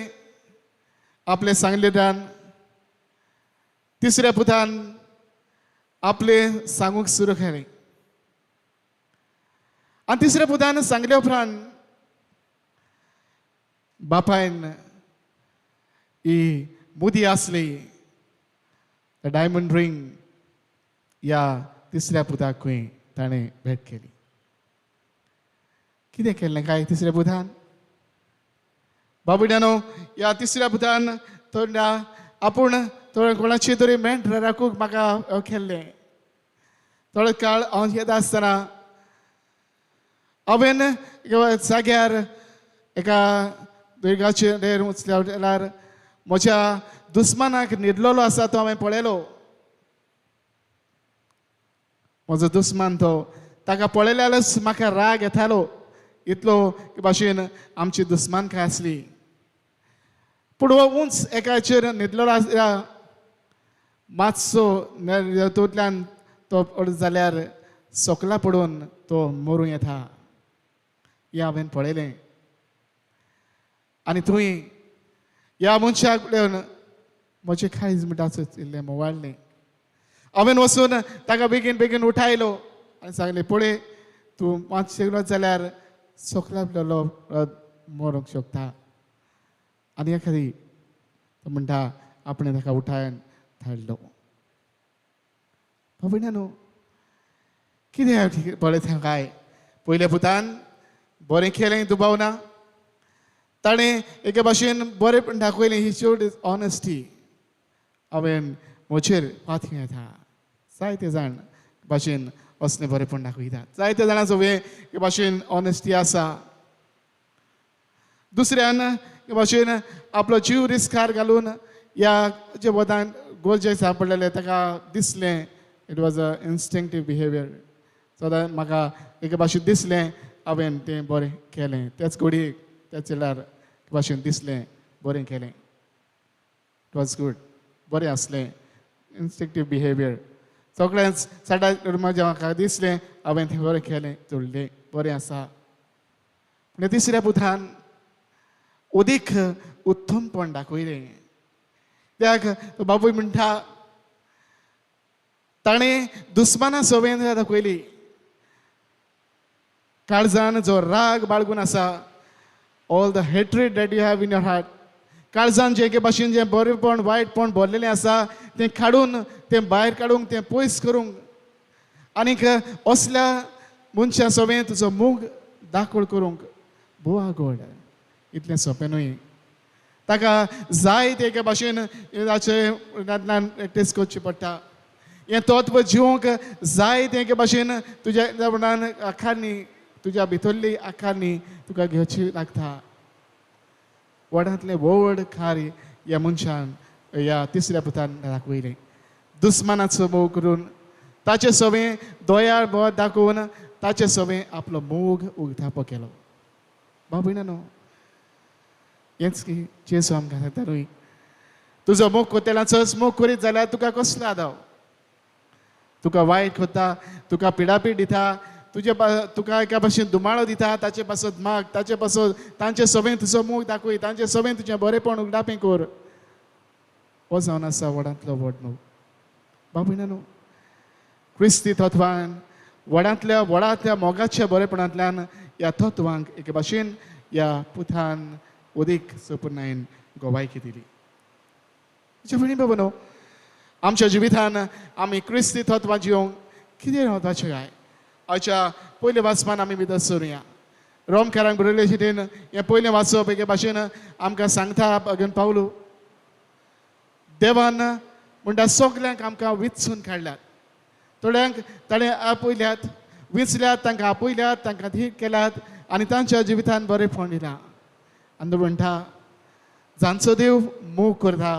आपले सांगलेल्यान तिसऱ्या पुतान आपले सांगूंक सुरू केलें आनी तिसऱ्या पुतान सांगले उपरांत बापायन ही मुदी आसली डायमंड रिंग ह्या तिसऱ्या पुताक खंय ताणें भेट केली कितें केल्लें काय तिसऱ्या पुतान बाबड्यानो ह्या तिसऱ्या पुतान थोड्या आपूण थोडे कोणाची तरी मेंट राखूंक म्हाका केल्लें थोडो काळ हांव येता आसतना हांवें जाग्यार एका दुर्गाचेर वचल्यार म्हज्या दुस्मानाक न्हिदलेलो आसा तो हांवें पळयलो म्हजो दुस्मान तो ताका पळयल्यारच म्हाका राग येतालो इतलो भाशेन आमची दुस्मानकाय आसली पूण हो उंच एकाचेर न्हिदलेलो आसल्यार मातसो तातूंतल्यान तो जाल्यार सकला पडून तो मरूं येता हें हांवें पळयलें आनी थंय ह्या मनशाक उलोवन म्हजें काळीज मिटाचो इल्लें मोवाळ्ळें हांवें वचून ताका बेगीन बेगीन उठायलो आनी सांगलें पळय तूं मातशें जाल्यार सकला पडलेलो मरूंक शकता आनी एखादी तो म्हणटा आपणें ताका उठायन धाडलो बाबड्यानो कितें पळय काय पयल्या पुतान बरें केलें दुबाव ना ताणें एके भाशेन बरें दाखयलें ही शोड इज ऑनेस्टी हांवें म्हजेर पातूं येता जायते जाण भाशेन असलें बरेंपण दाखयतात जायते जाणांचो हे भाशेन ऑनेस्टी आसा दुसऱ्यान हे भाशेन आपलो जीव रिस्कार घालून ह्या जे वदान गोरजे सापडलेले ताका दिसलें it was a instinctive behaviour so that म्हाका एके भाशेन दिसलें हांवें तें बरें केलें तेच घडयेक त्याच वेळार भाशेन दिसलें बरें केलें इट वॉज गूड बरें आसलें इन्स्टिंक्टीव बिहेवियर सगळ्यांच साडा जेव्हा म्हाका दिसलें हांवें तें बरें केलें जोडलें बरें आसा पूण तिसऱ्या पुतान अदीक उत्तमपण दाखयलें त्याक तो बापूय म्हणटा ताणें दुस्माना सवयेन दाखयली काळजान जो राग बाळगून आसा all the hatred that you have in your heart काळजान जे एके भाशेन जें बरेंपण वायटपण भरलेलें आसा तें काडून तें भायर काडूंक तें पयस करूंक आनीक असल्या मनशा सवयेन तुजो मूग दाखोळ करूंक बोवा गोड इतलें सोंपें न्हय ताका जाय ते एके भाशेन ताचेंतल्यान प्रॅक्टीस करची पडटा हें तत्व जिवंक जाय ते एके भाशेन तुज्या आखांनी तुज्या भितरली आकांनी तुका घेवची लागता. वडांतले व्हड खार ह्या मनशान ह्या तिसऱ्या पुतान दाखयलें. दुस्मानाचो मोग करून ताचे सवें दोयाळ बोध दाखोवन ताचे सवें आपलो मोग उगतापो केलो. भाव भयणांनो, हेंच की जेजू आमकां सांगता न्हय, तुजो मोग कोतेलाचोच मोग करीत जाल्यार तुका कसलो आदाव. तुका वायट कोत्ता, तुका पिडापीड दिता, तुका एका भाशेन दुमाळो दिता, ताचे पासत माग, ताचे पासत तांचे सवें तुजो मोग दाखय, तांचे सवें तुजें बरेंपण उगडापें कर. हो जावन आसा वडांतलो व्हड मोग. भाव भयणांनो, क्रिस्ती तत्वान व्हडांतल्या मोगाच्या बरेपणांतल्यान ह्या तत्वांक एके भाशेन ह्या पुतान उदीक संपूर्णायेन गोवायकी दिली. भयणी बाबनो, आमच्या जिवितान आमी क्रिस्ती तत्वां जिवंक कितें रावपाचें काय हाच्या पयले वाचपान आमी भितर सरुया. रोमकारांक बरयले शिटेन हें पयलें वाचप एके भाशेन आमकां सांगता भगन पावलू, देवान म्हणटा सगल्यांक आमकां विचून काडल्यात. थोड्यांक ताणें आपयल्यात, विचल्यात, तांकां आपयल्यात, तांकां ठीक केल्यात आनी तांच्या जिवितान बरेंपण दिलां. आनी म्हणटा जांचो देव मोग करता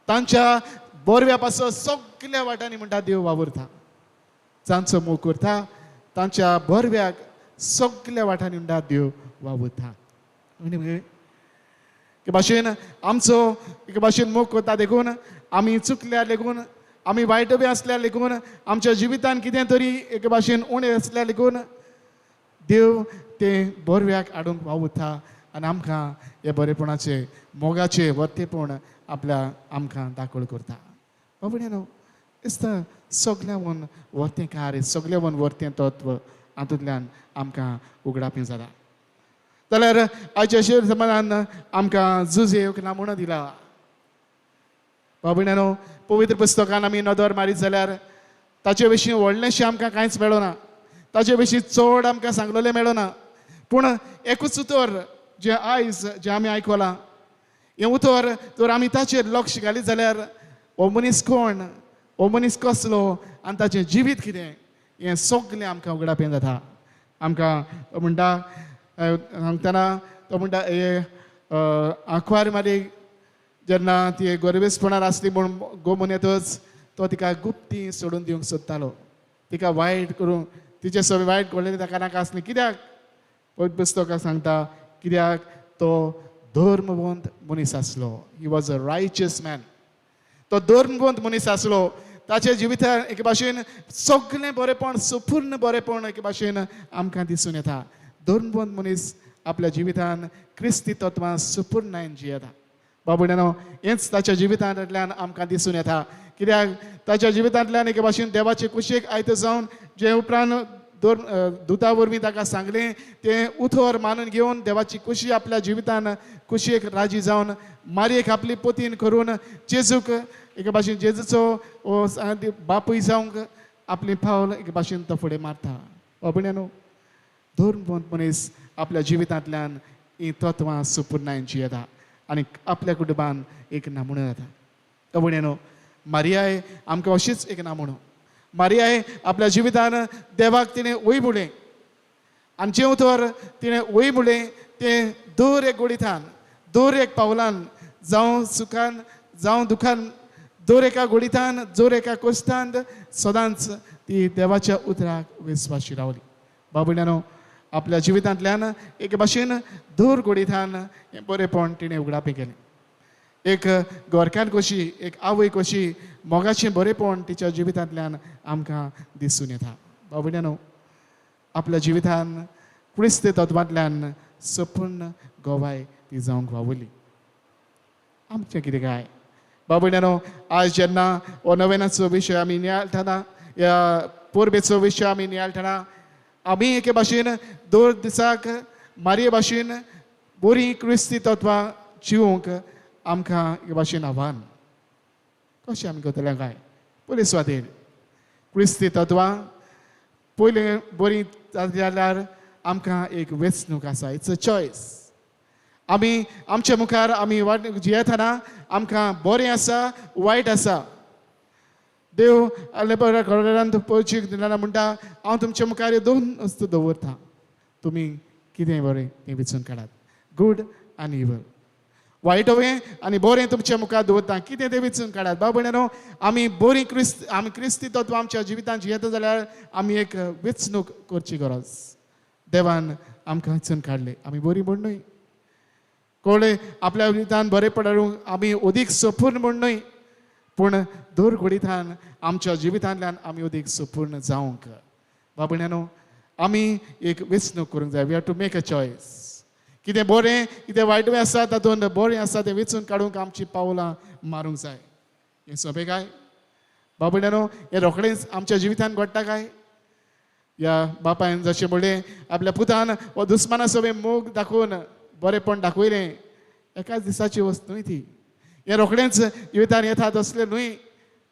तांच्या बोरव्या पासत सगल्या वाटांनी म्हणटा देव वावुरता. जांचो मोग करता तांच्या बोरव्याक सगल्या वाटांनी म्हणटा देव वावुरता. एके भाशेन आमचो एके भाशेन मोग करता देखून आमी चुकल्यार लेगून, आमी वायट बी आसल्यार लेगून, आमच्या जिवितान कितें तरी एके भाशेन उणें आसल्यार लेगून देव ते बोरव्याक हाडूंक वावुरता आनी आमकां हे बरेपणाचे मोगाचे वर्तेपण आपल्या आमकां दाखोळ करता. भयणांनो, दिसता सगळ्यावन वर्तें कार्य, सगळ्यावन वर्तें तत्व हातूंतल्यान आमकां उगडापी जाला. जाल्यार आयच्या शेर समाजान आमकां जुजेक नामणो दिला. भयणांनो, पवित्र पुस्तकान आमी नदर मारीत जाल्यार ताचे विशीं व्हडलेंशें आमकां कांयच मेळना, ताचे विशीं चड आमकां सांगलेलें मेळना. पूण एकूच उतर जें आयज जें आमी आयकलां, हें उतर तर आमी ताचेर लक्ष घालीत जाल्यार हो मनीस कोण, हो मनीस कसलो आनी ताचें जिवीत कितें हें सगलें आमकां उगडापें जाता. आमकां म्हणटा सांगतना तो म्हणटा हे आंखवार मारीक जेन्ना ती गोरवेसपणान आसली म्हूण गोमून येतच तो तिका गुप्ती सोडून दिवंक सोदतालो. तिका वायट करूंक, तिचे सगळें वायट घडलेलें ताका नाका आसलें. कित्याक पवित्र पुस्तकां सांगता, कित्याक तो धर्मवंत मनीस आसलो. He was a righteous man. तो धर्मवंत मनीस आसलो. ताचे जिवितान एके भाशेन सगळें बरेपण, संपूर्ण बरेपण एके भाशेन आमकां दिसून येता. धर्मवंत मनीस आपल्या जिवितान क्रिस्ती तत्वां संपूर्णायेन जियेता. बाबड्यानो, हेंच ताच्या जिवितांतल्यान आमकां दिसून येता. कित्याक ताच्या जिवितांतल्यान एके भाशेन देवाचे कुशीक आयत जावन जे उपरांत दुता वरवीं ताका सांगलें तें उथोर मानून घेवन देवाची कुशी आपल्या जिवितान कुशीक राजी जावन मारयेक आपली पोतीन करून जेजूक एके भाशेन जेजूचो बापूय जावंक आपली पावल एके भाशेन तो फुडें मारता. बाबड्यानो, धर्मवंत मनीस आपल्या जिवितांतल्यान ही तत्वां संपूर्णायेन जियेता आनी आपल्या कुटुंबान एक नामणो जाता. बाबड्यानो, मारियाय आमकां अशीच एक नामणो. मारियाय आपल्या जिवितान देवाक तिणें वयबुलें आनी जेव तर तिणें वयबुलें तें दर एक घडीतान, दर एक पावलान, जावं सुखान जावं दुखान, दर एका घडीतान, दर एका कश्टांत सदांच ती देवाच्या उतराक विस्वाशी रावली. बाबड्यानो, आपल्या जिवितांतल्यान एक भाशेन दर घडीतान हें बरेपण तिणें उगडापें केलें. एक गोरक्यान कशी, एक आवय कशी मोगाचें बरेपण तिच्या जिवितांतल्यान आमकां दिसून येता. बाबड्यानो, आपल्या जिवितान क्रिस्त तत्वांतल्यान संपूर्ण गोवाय ती जावंक वावुरली. आमचें कितें काय? बाबड्यानो, आज जेन्ना हो नवेनाचो विशय आमी नियाळटना, ह्या पोरबेचो विशय आमी नियाळटना, आमी एके भाशेन दर दिसाक मारये भाशेन बरीं क्रिस्ती तत्वां जिवंक आमकां हे भाशेन आव्हान. कशें आमी करतलें काय? पयले सुवातेर क्रिस्ती तत्वां पयलें बरीं जाल्यार आमकां एक वेंचणूक आसा. It's a choice. आमी आमच्या मुखार आमी जियेतना आमकां बरें आसा, वायट आसा. देव घरांत पळोवचीक दिना म्हणटा हांव तुमच्या मुखार दोन वस्तू दवरतां. तुमी कितें बरें तें वेंचून काडात. गूड आनी इवल, वायटवें आनी बरें तुमच्या मुखार दवरता, कितें तें वेंचून काडात. बाब भयणानो, आमी बरी आमी क्रिस्ती तत्वां आमच्या जिवितांत जियेता जाल्यार आमी एक वेंचणूक करची गरज. देवान आमकां वेंचून काडले, आमी बरी म्हण न्हय, कोणे आपल्या जिवितांत बरें पडूंक आमी अदीक संपूर्ण म्हण न्हय, पूण दर घडींतल्यान आमच्या जिवितांतल्यान आमी अदीक संपूर्ण जावंक. बाब भयणानो, आमी एक वेंचणूक करूंक जाय. We have to make a choice. कितें बरें कितें वायटवें आसा तातूंत बरें आसा तें वेंचून काडूंक आमची पावलां मारूंक जाय. हें सोंपें काय? बाब भयणानो, हें रोखडेंच आमच्या जिवितांत घडटा काय? ह्या बापायन जशें म्हणलें, आपल्या पुतान हो दुस्माना सगळें मोग दाखोवन बरेंपण दाखयलें, एकाच दिसाची वस्त न्हय ती. हें रोखडेंच जिवितांत येता तसलें न्हय.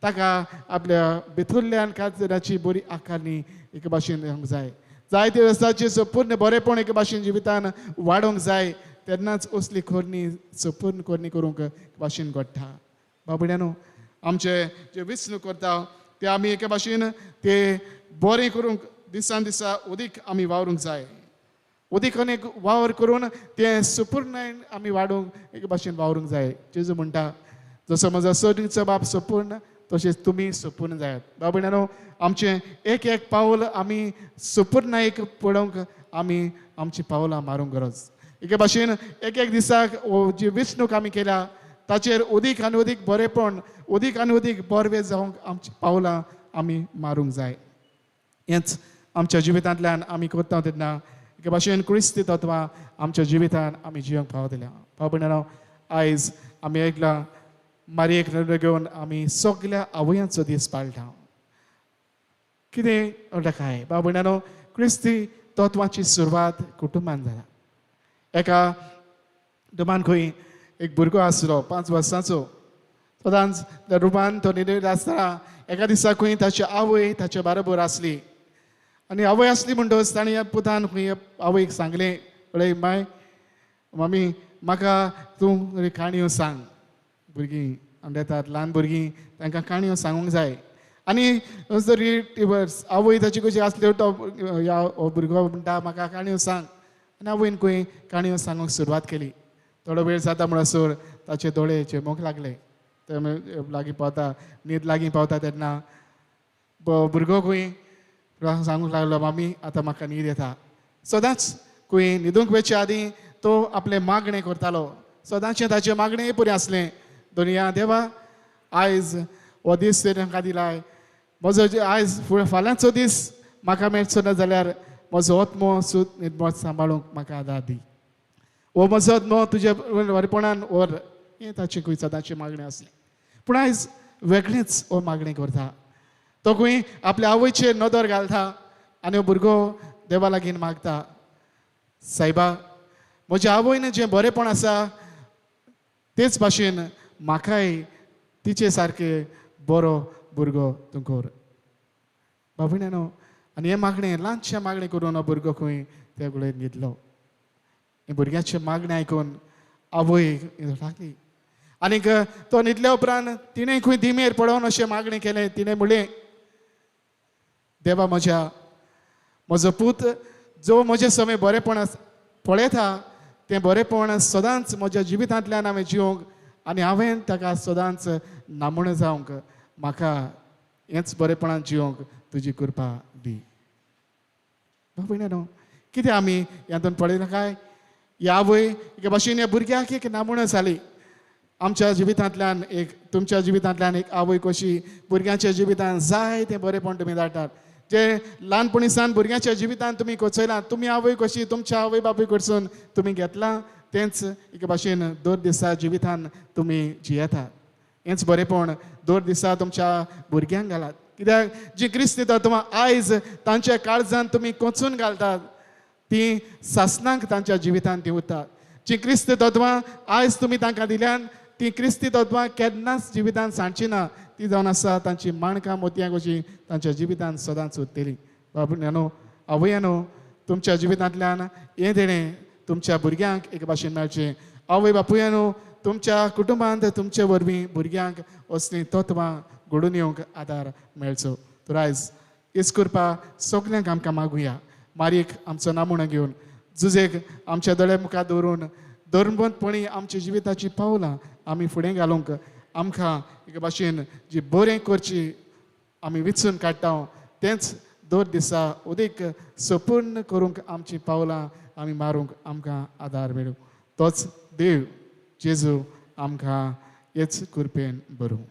ताका आपल्या भितरल्यान कांय तराची बरी आकारणी एके भाशेन येवंक जाय. जायते वर्सांचें संपूर्ण बरेंपण एके भाशेन जिवितांत वाडोवंक जाय, तेन्नाच असली खोर्नी संपूर्ण खोर्नी करूंक भाशेन घडटा. बाब भयणानो, आमचें जें वेंचणूक करता तें आमी एके भाशेन तें बरें करूंक दिसान दिसा अदीक आमी वावरूंक जाय. अदीक अनेक वावर करून तें संपूर्णायन आमी वाडोवंक एके भाशेन वावरूंक जाय. जेजू म्हणटा, जसो म्हजो सोडीचो बाप संपूर्ण तशेंच तुमी संपूर्ण जायात. बाब भयणानो, आमचें एक एक पावल आमी संपूर्णायेक पडोवंक आमी आमची पावलां मारूंक गरज. एके भाशेन एक एक दिसाक जी वेंचणूक आमी केल्या ताचेर अदीक आनी अदीक बरेंपण, अदीक आनी अदीक बरवें जावंक आमची पावलां आमी मारूंक जाय. हेंच आमच्या जिवितांतल्यान आमी करता तेन्ना एके भाशेन क्रिस्ती तत्वां आमच्या जिवितांत आमी जियोंक पावतल्या. बाब भयणानो, आयज आमी आयकलां मारयेक निर्णय घेवन आमी सगल्या आवयांचो दीस पाळटा. कितें म्हणटा काय? बाब भयणानो, क्रिस्ती तत्वाची सुरवात कुटुंबान जाला. एका कुटुंबान खंय एक भुरगो आसलो 5 वर्सांचो. सदांच त्या रुमान तो न्हिदयत आसतना एका दिसा खंय ताची आवय ताच्या बरोबर आसली. आनी आवय आसली म्हणटच ताणें पुतान खंय आवयक सांगलें, पळय माय, मम्मी, म्हाका तूं काणयो सांग. भुरगीं येतात, ल्हान भुरगीं, तांकां काणयो सांगूंक जाय. आनी जरी आवय ताची कशी आसली, तो भुरगो म्हणटा म्हाका काणयो सांग. आनी आवयन खंय काणयो सांगूंक सुरवात केली. थोडो वेळ जाता म्हणसर ताचे दोळेचे मोग लागले. ते लागीं पावता, न्हीद लागीं पावता तेन्ना भुरगो खंय सांगूंक लागलो, मम्मी, आतां म्हाका न्हीद येता. सदांच खंय न्हिदूंक वयचे आदीं तो आपलें मागणें करतालो. सदांचें ताचें मागणें पुरें आसलें. दुनिया देवा, आयज हो दीस तांकां दिलाय. म्हजो आयज फाल्यांचो दीस म्हाका मेळचो ना जाल्यार म्हजो आत्मो सूत निर्मळ सांबाळूंक म्हाका आदार दी. हो म्हजो आत्मो तुज्या बरेपणान व्हर. हें ताचें खंय सदांचें मागणें आसलें. पूण आयज वेगळेंच हो मागणें करता. तो खंय आपल्या आवयचेर नदर घालता आनी हो भुरगो देवा लागीं मागता, सायबा, म्हज्या आवयन जें बरेंपण आसा तेच भाशेन म्हाकाय तिचे सारकें बरो भुरगो तूं कर. बाब भयणानो, आनी हें मागणें ल्हानशें मागणें करून हो भुरगो खंय ते कडेन न्हिदलो. हे भुरग्याचें मागणें आयकून आवय लागली. आनीक तो न्हिदल्या उपरांत तिणें खंय दिमेर पडोवन अशें मागणें केलें. तिणें म्हणलें, देवा, म्हजो पूत जो म्हजें सगळें बरेंपण पळयता तें बरेंपण सदांच म्हज्या जिवितांतल्यान हांवें जिवंक आनी हांवें ताका सदांच नामूण जावंक म्हाका हेंच बरेंपणान जिवंक तुजी कृपा दी. बाब भयणानो, कितें आमी ह्यातून पळयना काय? ह्या आवय एके भाशेन ह्या भुरग्याक एक नामूण जाली. आमच्या जिवितांतल्यान तुमच्या जिवितांतल्यान एक आवय कशी भुरग्यांच्या जिवितांत जाय तें बरेंपण तुमी धाडटात. जे ल्हानपणीसान भुरग्यांच्या जिवितांत तुमी कोचयलां, तुमी आवय कशी तुमच्या आवय बापूय कडसून तुमी घेतलां, तेंच एके भाशेन दर दिसा जिवितांत तुमी जियेतात. हेंच बरेंपण दर दिसा तुमच्या भुरग्यांक घालात. कित्याक जी क्रिस्ती तत्वां आयज तांच्या काळजांत तुमी कोचून घालतात ती सासणांक तांच्या जिवितांत दिवतात. जी क्रिस्ती तत्वां आयज तुमी तांकां दिल्यान ती क्रिस्ती तत्वां केन्नाच जिवितांत सांडची ना. ती जावन आसा तांची माणकां मोतयां कशी तांच्या जिवितांत सदांच उरतली. बाबूयानो, आवयानो, तुमच्या जिवितांतल्यान हें देणें तुमच्या भुरग्यांक एक भाशेन मेळचें. आवय बापूयानो, तुमच्या कुटुंबांत तुमचे वरवीं भुरग्यांक असलीं तत्वां घडून येवंक आदार मेळचो. तर आयज हीच कृपा सगल्यांक आमकां मागुया. मारयेक आमचो नामूण घेवन झुजेक आमच्या दोळे मुखार दवरून धर्मबंदपणी आमच्या जिविताची पावलां आमी फुडें घालूंक आमकां एके भाशेन जी बरें करची आमी विचून काडटा तेंच दर दिसा उदीक संपूर्ण करूंक आमची पावलां आमी मारूंक आमकां आदार मेळूं तोच देव जेजू आमकां हेच कृपेन बरूं.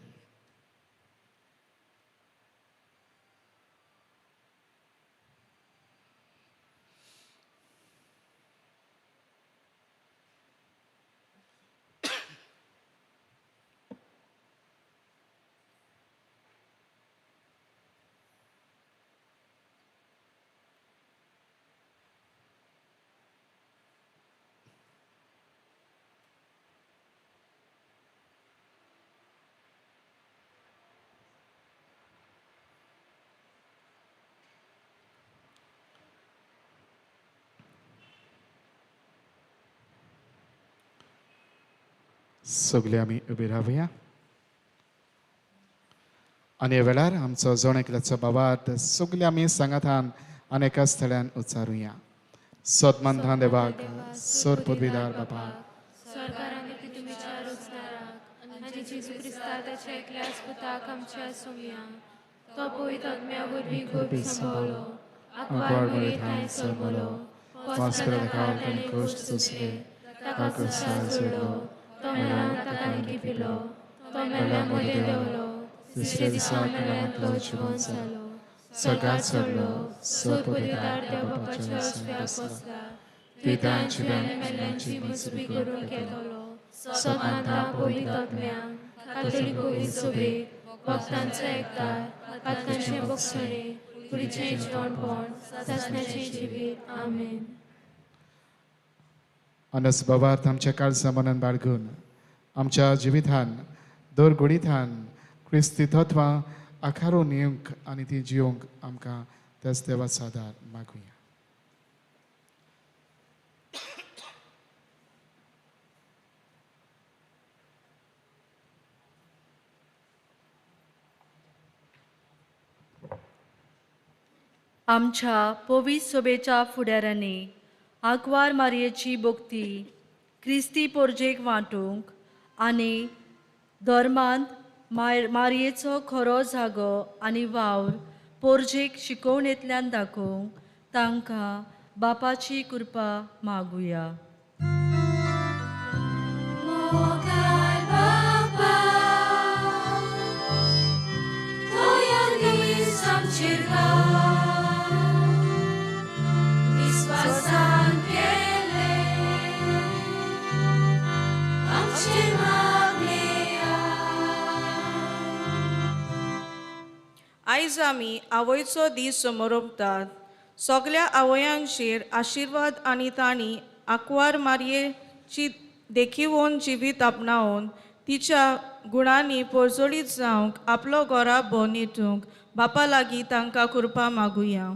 सगळे आमी उबे रावया आनी ह्या वेळार आमचो जोण एकल्याचो बाबात सगळे आमी सांगातान आनी एका स्थळ्यान उच्चारुया. सदमंतां देवाक सोर पदवीदार बापाक सरकारांनी ती तुमी चार उचनाराक आनी जेजू क्रिस्ताच्या एकल्याच पुताक आमच्या सोमया तो पवित्र आत्म्या वरवीं खूब सांबाळलो आकवार मुरी थंय सरमलो वास्कर काळ ताणें कोश्ट सोंसले ताका क्रसार जोडलो तो मेळान ताका आनी पिलो तो मेल्ल्या मदें देंवलो तिसऱ्या दिसा मेळ्यांतलो जिवंत जालो सगळ्यात चडलो सोर पदवीदार देव बापाच्या वसव्याक बसला वेदांची आनी मेल्ल्यांची मजबी करूंक येतलो सदमांतां पवित्र आत्म्यान कातोलीक पवित्र सभेक भक्तांचो एकठांय पातकांचें बक्षणे कुडीचें जेवणपण सासण्याचें जिवीत आमेन. अनस बाबार्थ आमच्या काळजा मनान बाळगून आमच्या जिवितान दर घडींतान क्रिस्ती तत्वां आकारून येवंक आनी ती जियोंक आमकां त्याच देवाचो आदार मागुया. आमच्या पवित्र सभेच्या फुडाऱ्यांनी आग्वार मारयेची भक्ती क्रिस्ती पोरजेक वांटूंक आनी धर्मांत मारयेचो खरो जागो आनी वावर पोरजेक शिकवणेंतल्यान दाखोवंक तांकां बापाची कृपा मागुया. आयज आमी आवयचो दीस समोरतात. सगळ्या आवयांचेर आशिर्वाद आनी तांणी आंकवार मारयेची देखीवन जिवीत आपणावन तिच्या गुणांनी पोरजोळीत जावंक आपलो घरा भोंव न्हिदूंक बापा लागीं तांकां कृपा मागुया.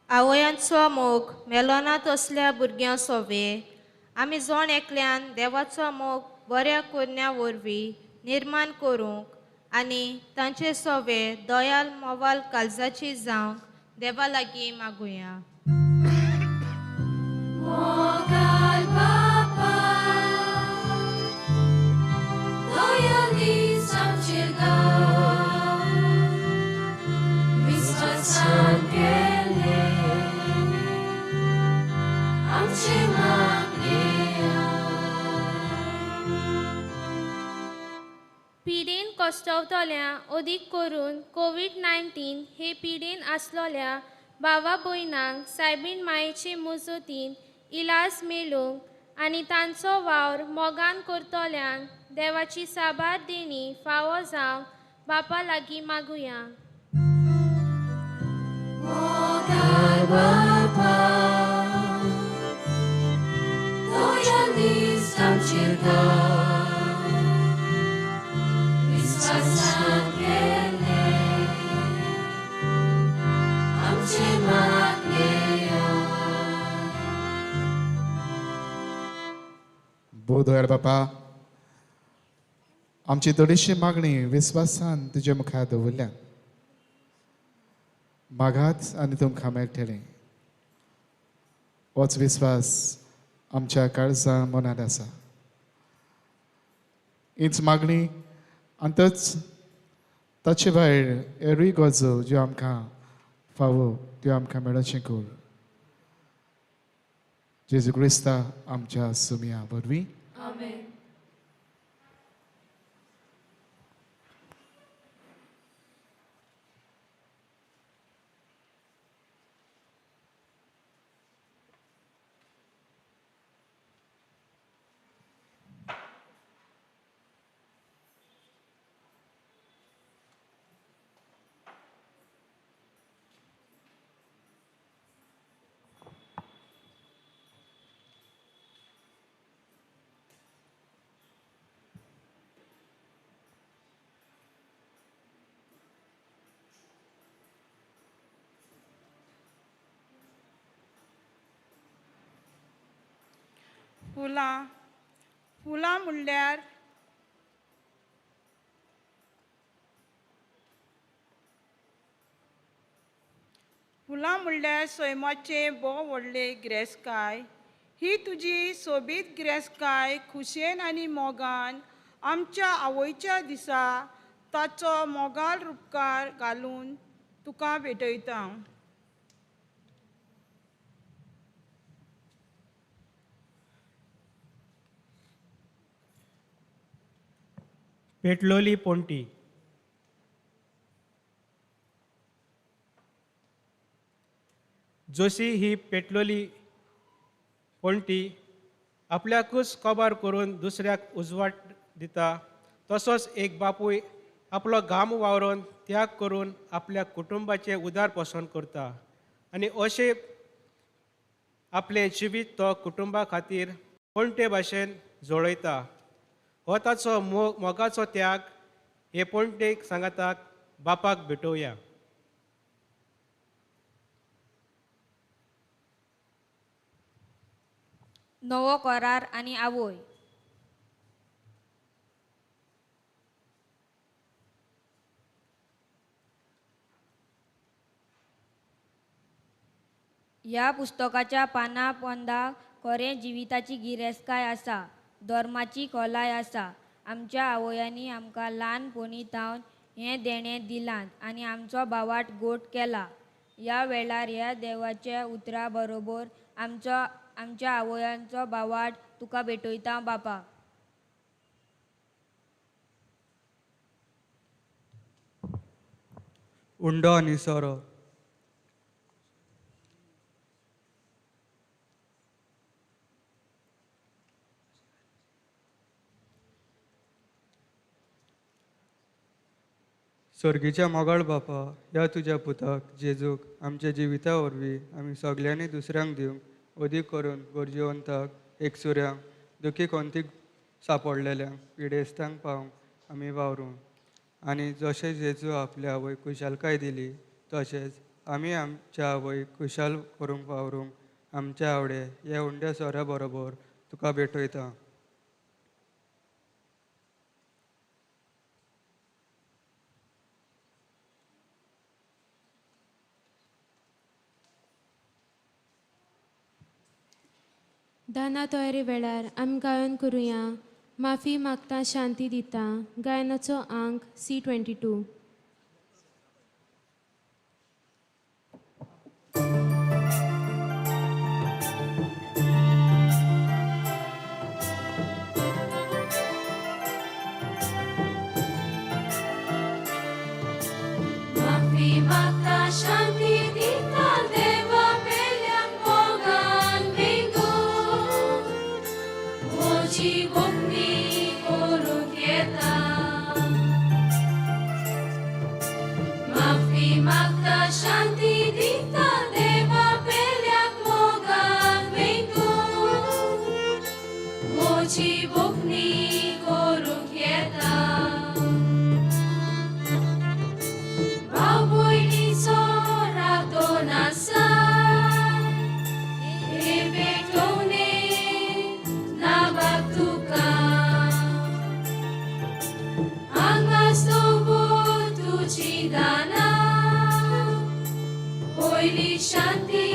आवयांचो मोग मेलोनात असल्या भुरग्यां सोवे आमी जोण एकल्यान देवाचो मोग बऱ्या कोन्या वरवीं निर्माण करूंक आनी तांचे सोवे दयाल मोवाल काळजाची जावंक देवा लागीं मागुया. पिडेन कश्टवतल्या अदीक करून कोविड-19 हे पिडेन आसलोल्या भावा भयणांक सायबीण मायेचे मजतीन इलाज मेळूंक आनी तांचो वावर मोगान करतल्यांक देवाची साबार देणी फावो जावंक बापा लागीं मागुया. भोव दोयार बापा, आमची थोडीशी मागणी विस्वासान तुजे मुखार दवरल्या. मागात आनी तुमकां मेळटलें. होच विस्वास आमच्या काळजां मनात आसा. हीच मागणी आनी ताचे भायर हेरूय गरजो ज्यो आमकां फावो त्यो आमकां मेळोचें कर. जेजू क्रिस्ता आमच्या सुमया वरवीं. आमेन. फुलां म्हणल्यार सैमाचें बोव व्हडलें गिरेस्तकाय. ही तुजी सोबीत गिरेस्तकाय खुशेन आनी मोगान आमच्या आवयच्या दिसा ताचो मोगाल उपकार घालून तुका भेटयता. पेटलोली पोंटी. जोशी ही पेटलोली पोंटी आपल्याकूच कबार करून दुसऱ्याक उजवाड दिता. तसोच एक बापूय आपलो घाम वावरून त्याग करून आपल्या कुटुंबाचें उदार पोसण करता आनी अशें आपलें जिवीत तो कुटुंबा खातीर पोंटे भाशेन जोडयता. हो ताचो मोगाचो त्याग हे पोंटेक सांगाताक बापाक भेटोवया. नवो करार आनी आवय. ह्या पुस्तकाच्या पानां पोंदाक खरें जिविताची गिरेस्तकाय आसा, धर्माची खोलाय आसा. आमच्या आवयांनी आमकां ल्हानपणी तावन हें देणें दिलां आनी आमचो बावाट गोठ केला. ह्या वेळार ह्या देवाच्या उतरा बरोबर आमच्या आवयांचो बावाट तुका भेटयता बापा. उंडो आनी सोरो. सर्गीच्या मोगाळ बापा, ह्या तुज्या पुताक जेजूक आमच्या जिविता वरवीं आमी सगल्यांनी दुसऱ्यांक दिवंक अदीक करून गरजेवंताक एकसुऱ्यांक दुखी कोंतीक सांपडलेल्यांक पिडेस्तांक पावंक आमी वावरूं. आनी जशें जेजू आपल्या आवय खुशालकाय दिली तशेंच आमी आमच्या आवय खुशाल करूंक वावरूंक आमच्या आवडे ह्या उंड्या सोऱ्या बरोबर तुका भेटयता. दाना तयारी वेळार आमी गायन करुया. माफी मागता शांती दिता. गायनाचो अंक C22. माफी मागता शांती दिता देवा पेल्यांक मोगान भिंगून म्हजी भोगणी करूंक येता. माफी मागता शांती दिता देवा पेल्यांक मोगान भिंगून म्हजी भोगणी करूंक येता. भाव भयणीचो रातोन आसा हे भेटोवने नाबाक तुका पयली शांती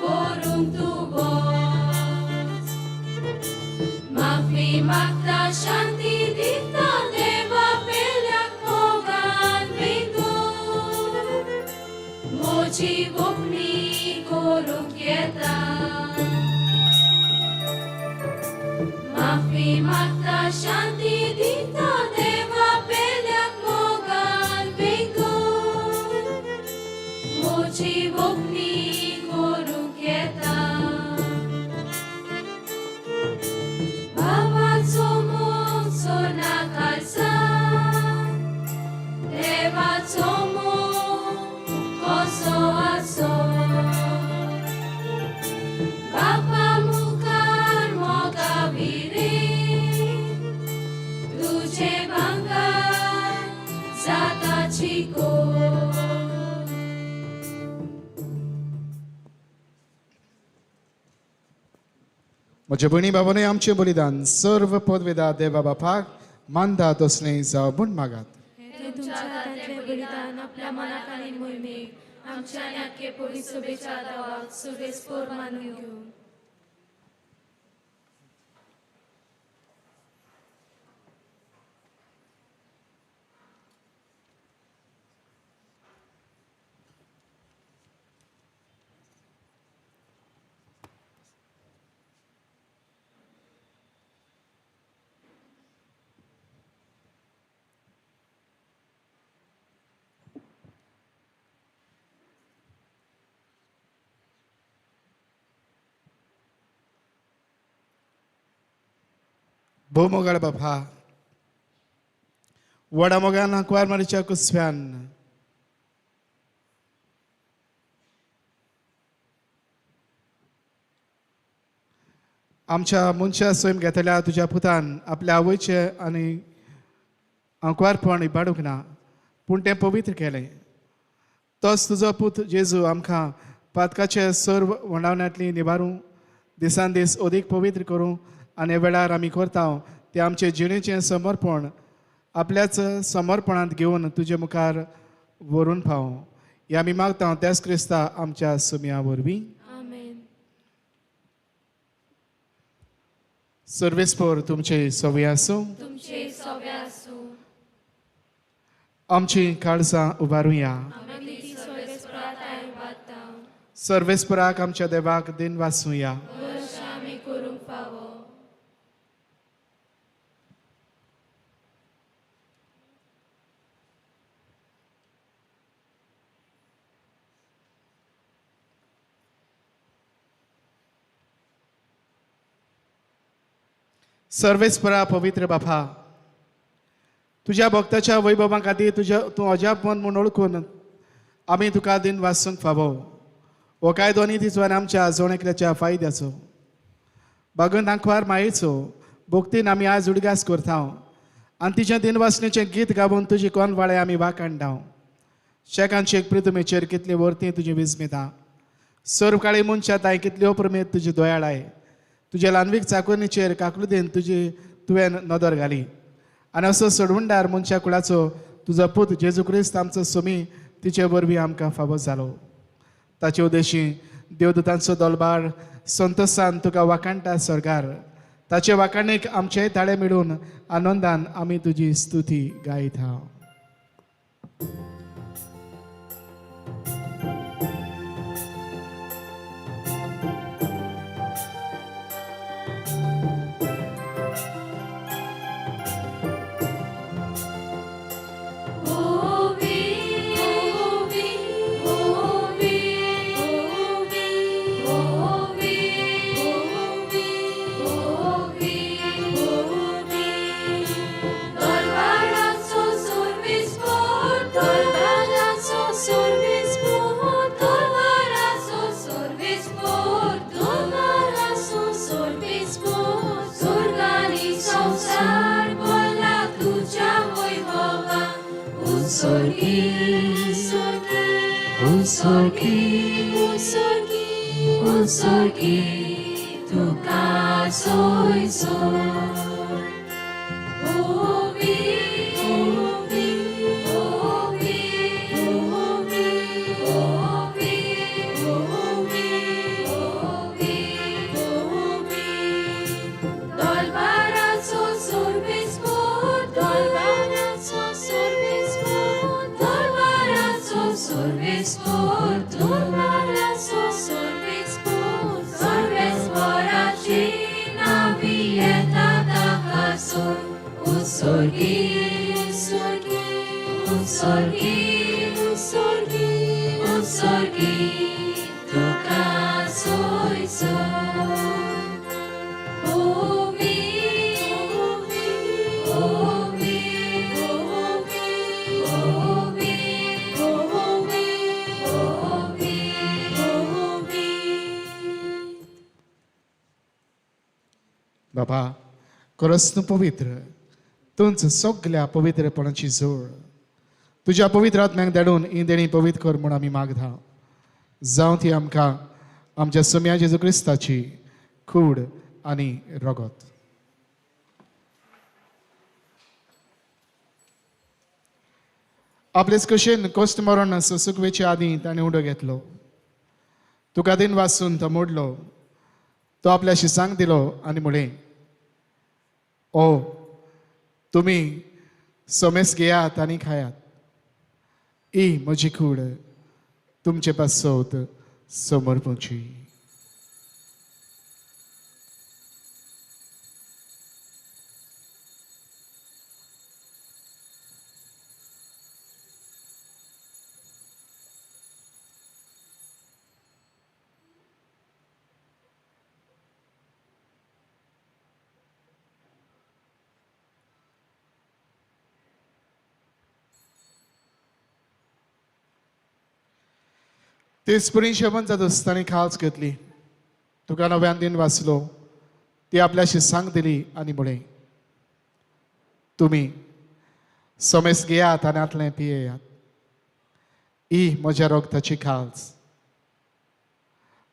करूंक तूं वच माफी मागता शांती दिता देवा पेल्याक मोगान वेंगून म्हजी वखणी करूंक येता माफी मागता शांती दिता देवा पेल्याक मोगान वेंगून म्हजी वखणी करूंक येता भावाचो मोग सोनाकाचा देवाचो मोग कसो आसो बापा मुखार मोगाविरे तुझे भांगार जाता चिको म्हजे भयणी बाबांनी आमचें बलिदान सर्व पदवेदा देवा बापाक मानता तसलें जावं म्हूण मागात हे तुमच्या हातांतलें बलिदान आपल्या मनाक आनी मोहिमेक आमच्या आनी आख्खे पवित्र सभेच्या दावाक सुबेस्पोर मानून घेवं भोवमोगाळ बापा वडा मोगान कुवार मारीच्या कुसव्यान आमच्या मनशा स्वयं घेतल्या तुज्या पुतान आपल्या आवयचे आनी अंकवारपण इबाडूंक ना पूण तें पवित्र केलें तोच तुजो पूत जेजू आमकां पातकाचे सर्व वंडावण्यांतली निबारूं दिसान दीस अदीक पवित्र करूं आनी वेळार आमी करता तें आमचे जिणेचें समर्पण आपल्याच समर्पणांत घेवन तुजे मुखार व्हरून पावो हें आमी मागता त्याच क्रिस्ता आमच्या सुमया वरवीं आमेन सर्वेस्पोर तुमचे सवय आसूं तुमचे सव्या आसूं आमची काळजां उबारुया आमी ती सवेस्परात आयवाता सर्वेस्पराक आमच्या देवाक दिन वासूया वर्ष आमी करूंक फावो सर्वेस्परा पवित्र बापा तुज्या भक्ताच्या वैभवां खातीर तूं अजाप मन म्हूण ओळखून आमी तुका दिन वाचूंक फावो हो काय दोनी दिसवान आमच्या जोणेकल्याच्या फायद्याचो बागन आंकवार मायेचो भक्तीन आमी आज उडगास करता आनी तिचें दिन वाचणेचें गीत गावून तुजी कोनवाळे आमी वाकांडा शेकांचे प्रितुमेचेर कितली वर्ती तुजी विस्मिता सर्व काळी मनशां ताय कितली अप्रमेत तुजी दोयाळाय तुजे ल्हानवीक चाकुरणीचेर काकलुदेन तुवें नदर घाली आनी असो सोडवणदार मनशा कुळाचो तुजो पूत जेजू क्रिस्त आमचो सुमी तिचे वरवीं आमकां फावो जालो ताचे उद्देशी देवदूतांचो दलबार संतोसान तुका वाकाणटा सरकार ताचे वाकाणेक आमचेय ताळे मिळून आनंदान आमी तुजी स्तुती गायता Usorgi tuka soy Ovi Fortunato sorvesvaraci navietata casor usorgi tu casoi बाबा खरंच तूं पवित्र तूंच सगळ्या पवित्रपणाची जोड तुज्या पवित्र आत्म्याक धाडून ही देणी पवित्र कर म्हूण आमी मागता जावं ती आमकां आमच्या सम्या जेजू क्रिस्ताची कूड आनी रगत आपलेच कशेन कश्ट मरण सुकवेचे आदीं ताणें उडो घेतलो तुका दिन वाचून तो मोडलो तो आपल्या शिसांक दिलो आनी म्हळें ओ तुमी सोमेस घेयात आनी खायात ही म्हजी कूड तुमचे पासत समर्पूची ते स्पुरीन शेवंत दोस्तांनी खास घेतली तुका नव्यान दिन वाचलो ती आपल्या शिसांक दिली आनी म्हळें तुमी सोमेस घेयात आनी आतलें पियेयात ही म्हज्या रोगताची खास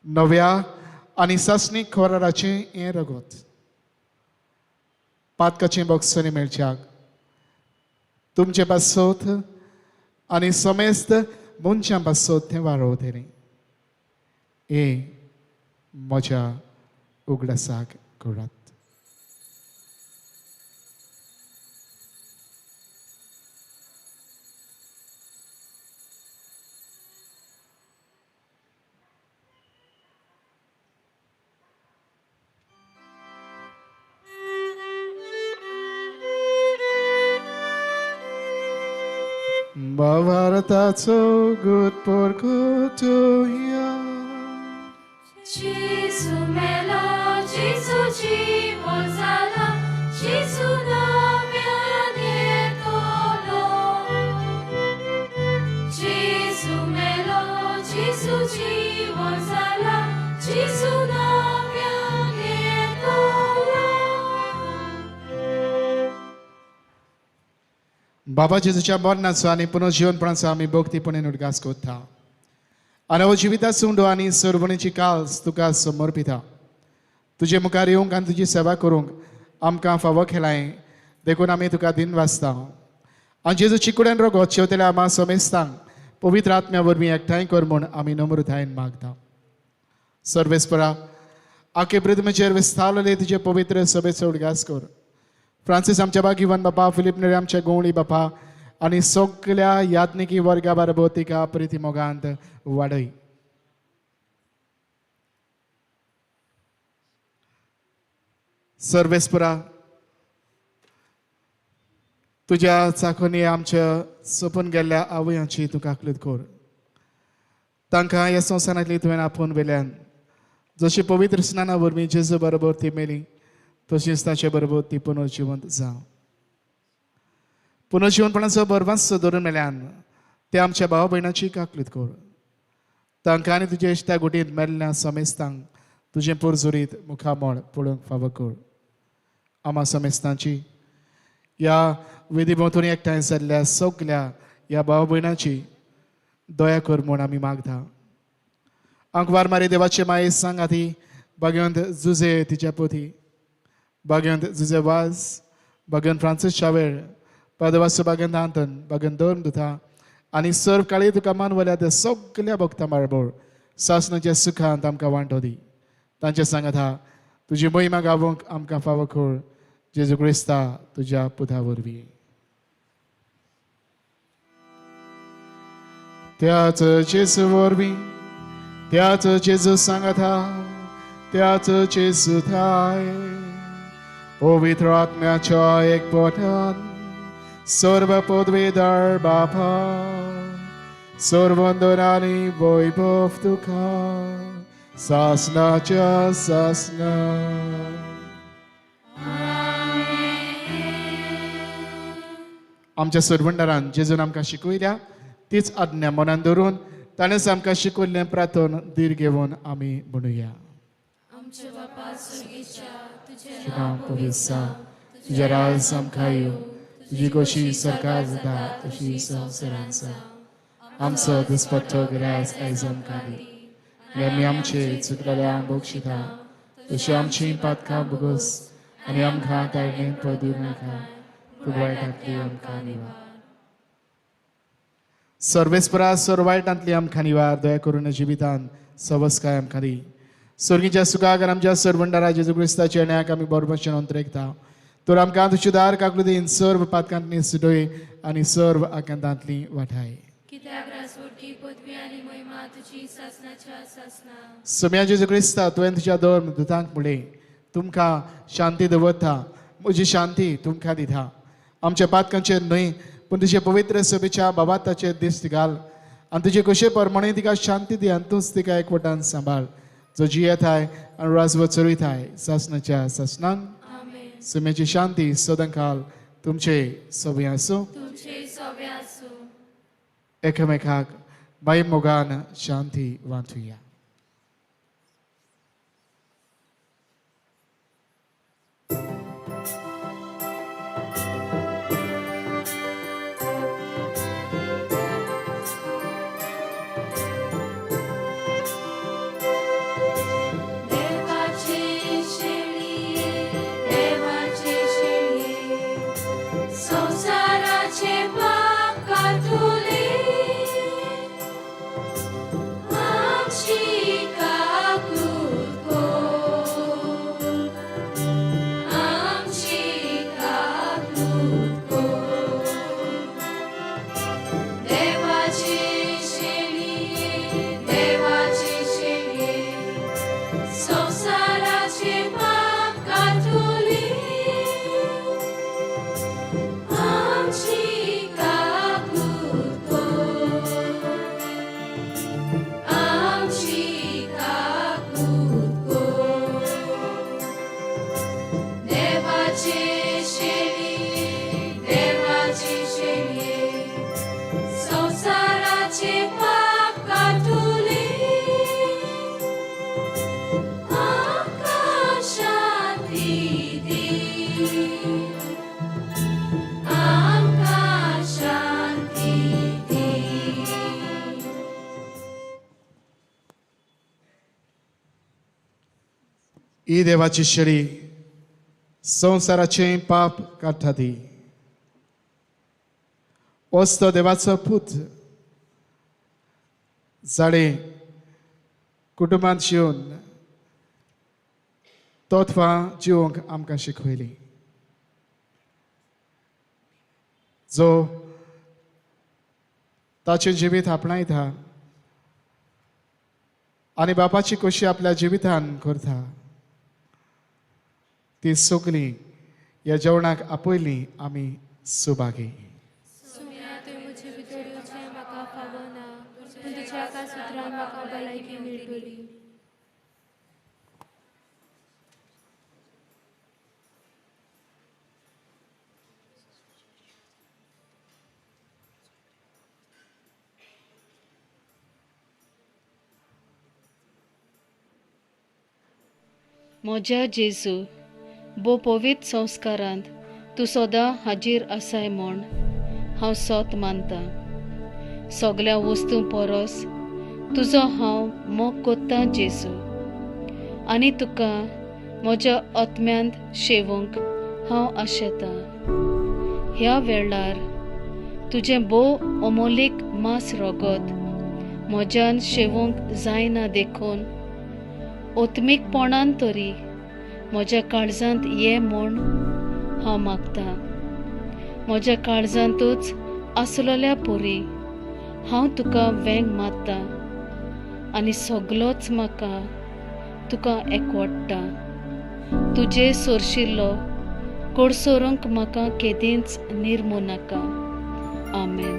नव्या आनी ससनीक खोराराचें हें रगत पातकाचें बॉक्सांनी मेळच्याक तुमचे पासत आनी समेस्त मनशां पासत तें वाडोवतलें हे म्हज्या उगडासाक करात Bavartato good porco ya Gesù melo, Gesù ci volzala, Gesù nome adetolo. Gesù melo, Gesù ci volzala, Gesù nome adetolo. बाबा जेजूच्या मरणाचो आनी पुनर्जीवनपणाचो आमी भक्तीपणेन उदगास कोत्ता आनी जिविता सुंडो आनी सरवणीची काल्स तुका समर्पिता तुजे मुखार येवंक आनी तुजी सेवा करूंक आमकां फावो केलाय देखून आमी तुका दिन वाचता आनी जेजूची कुडेन रगत शेवतेल्या आमा समेस्तांक पवित्र आत्म्या वरवीं एकठांय कर म्हूण आमी नम्रतायेन मागता सर्वेस्परा आखे पृथ्वीचेर विस्तारलेले तुजे पवित्र सभेचो उदगास कर फ्रांसीस आमच्या बागिवन बापा फिलिप नेरे आमच्या गोवळी बापा आनी सगळ्या याज्ञिकी वर्गा बरोबर तिका प्रिती मोगांत वाडय सर्वेस्परा तुज्या चाकोनी आमच्या सोपून गेल्ल्या आवयांची तुका आकलीत कर तांकां ह्या संवसारांतली तुवें आपोवन वेल्यान जशी पवित्र स्नाना वरवीं जेजू बरोबर ती मेली तशीच ताचे बरोबर ती पुनर्जिवंत जावं पुनर्जीवनपणाचो बरवास धरून मेल्यान ते आमच्या भाव भयणाची काकलीत कर तांकां आनी तुजे इश्टा गुटींत मेल्ल्या समेस्तांक तुजें पुरजुरीत मुखामळ पळोवंक फावो कर आमा समेस्तांची ह्या विधी भोंवतणी एकठांय जाल्ल्या सगळ्या ह्या भाव भयणाची दया कर म्हूण आमी मागता अंकवार मारी देवाचे माये सांगाती भगवंत जुजे तिच्या पोथी भगवंत जुजे वाज भगवंत फ्रांसीस शावेळ पदवासो भगवंत आंतन भगवंत दोन दुथा आनी सर्व काळी तुका मानवल्या त्या सगळ्या भक्तां बरोबर सासणाच्या सुखांत आमकां वांटो दी तांचे सांगाता तुजी महिमा गावूंक आमकां फावो कर जेजू क्रिस्ता तुज्या पुता वरवीं त्याच जेजू वरवीं त्याच जेजू सांगता त्याच जेजू थाय पवित्र आत्म्याच्या एकवटान सर्व पदवीदार बापा सर्व वंदनानी वैभव तुका सासनाच्या सासना. आमच्या सरवंडारान जेजून आमकां शिकयल्या तीच आज्ञा मनान दवरून ताणेंच आमकां शिकयल्लें प्रार्थन धीर घेवन आमी म्हणुया. आमचे बापा सुर्गीच्या तुझे नांव पवित्र जावं, तुजें राज आमकां येवं, तुजी कशी सरकार जाता तशी संवसारांत जावं. आमचो दिसपट्टो गिरायज आयज आमकां दी आनी आमी आमचे चुकलेल्यांक बक्षिता तशी आमची पातकां भोगोस आनी आमकां तायणेंत पडूं नाका पूण वायटांतली आमकां निवार. सर्वेस्परा सर्वायटांतली आमकां निवार दया करून जिवितांत सवस्काय आमकां दी. स्वर्गीच्या सुखाक आमच्या सरवंडारा जेजू क्रिस्ताच्या येण्याक आमी बरोबरशें अंतरेकता. तर आमकां तुजी दार काकलुदीन सर्व पातकांतली सुडय आनी सर्व आकांतांतली वाठाय. कित्याक रासवटी पदवी आनी महिमा तुजी सासनाच्या सासना. सोम्या जेजू क्रिस्ता तुवें तुज्या धर्म दुतांक म्हणलें तुमकां शांती दवरता म्हजी शांती तुमकां दिता. आमच्या पातकांचेर न्हय पूण तुजे पवित्र सभेच्या बाबाताचेर दिश्ट घाल आनी तुजे कशे परमणे तिका शांती दी आनी तूंच तिका एकवटान सांबाळ जो जियेताय आनी राजवो चलयताय सासनाच्या सासनान. सोम्याची शांती सदांकाल तुमचे सभे आसूं. तुमचे सवे आसूं. एकामेकाक बाय मोगान शांती वांटुया. ही देवाची शेळी संवसाराचे पाप काडटा ती. होच तो देवाचो पूत जाणे कुटुंबांत जिवन तत्वां जिवंक आमकां शिकयली. जो ताचें जिवीत आपणायता आनी बापाची कशी आपल्या जिवितान करता ती सगळी ह्या जेवणाक आपयली आमी सुभागी. सुम्या तुवें म्हजे भितर येवचें म्हाका फावना पूण तुज्या एका सुत्रान म्हाका भलायकी मेळटली. म्हज्या जेजू बो पवित्र संस्कारांत तूं सदां हाजीर आसाय म्हूण हांव सोत मानतां. सगळ्या वस्तू परस तुजो हांव मोग कोत्तां जेजू आनी तुका म्हज्या आत्म्यांत शेवूंक हांव आशेतां. ह्या वेळार तुजें भोव अमोलीक मास रोगत म्हज्यान शेवूंक जायना देखून ओत्मीकपणान तरी म्हज्या काळजांत ये म्हूण हांव मागतां. म्हज्या काळजांतूच आसलोल्या पोरी हांव तुका वेंग मारता आनी सगलोच म्हाका तुका एकवडटा. तुजे सोरशिल्लो कोडसोरूंक म्हाका केदींच निर्मू नाका. आमेन.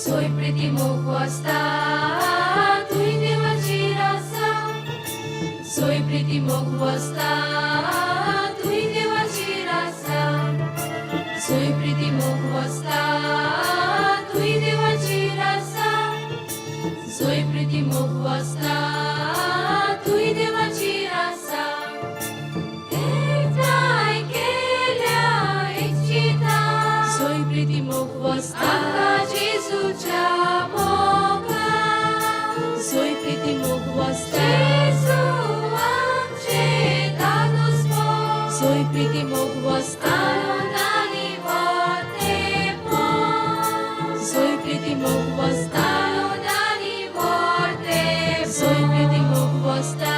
Soy pretty mokwasta, tuj devachi rasa. Soy pretty mokwasta, tuj devachi rasa. Soy pretty mokwasta, tuj devachi rasa. Soy pretty mokwasta, tuj devachi rasa. Ektai kelia ekchita. Soy pretty mokwasta. Soy pretty mokwasta, soy pretty mokwasta, dani vote po. Soy pretty mokwasta, dani vote. Soy pretty mokwasta,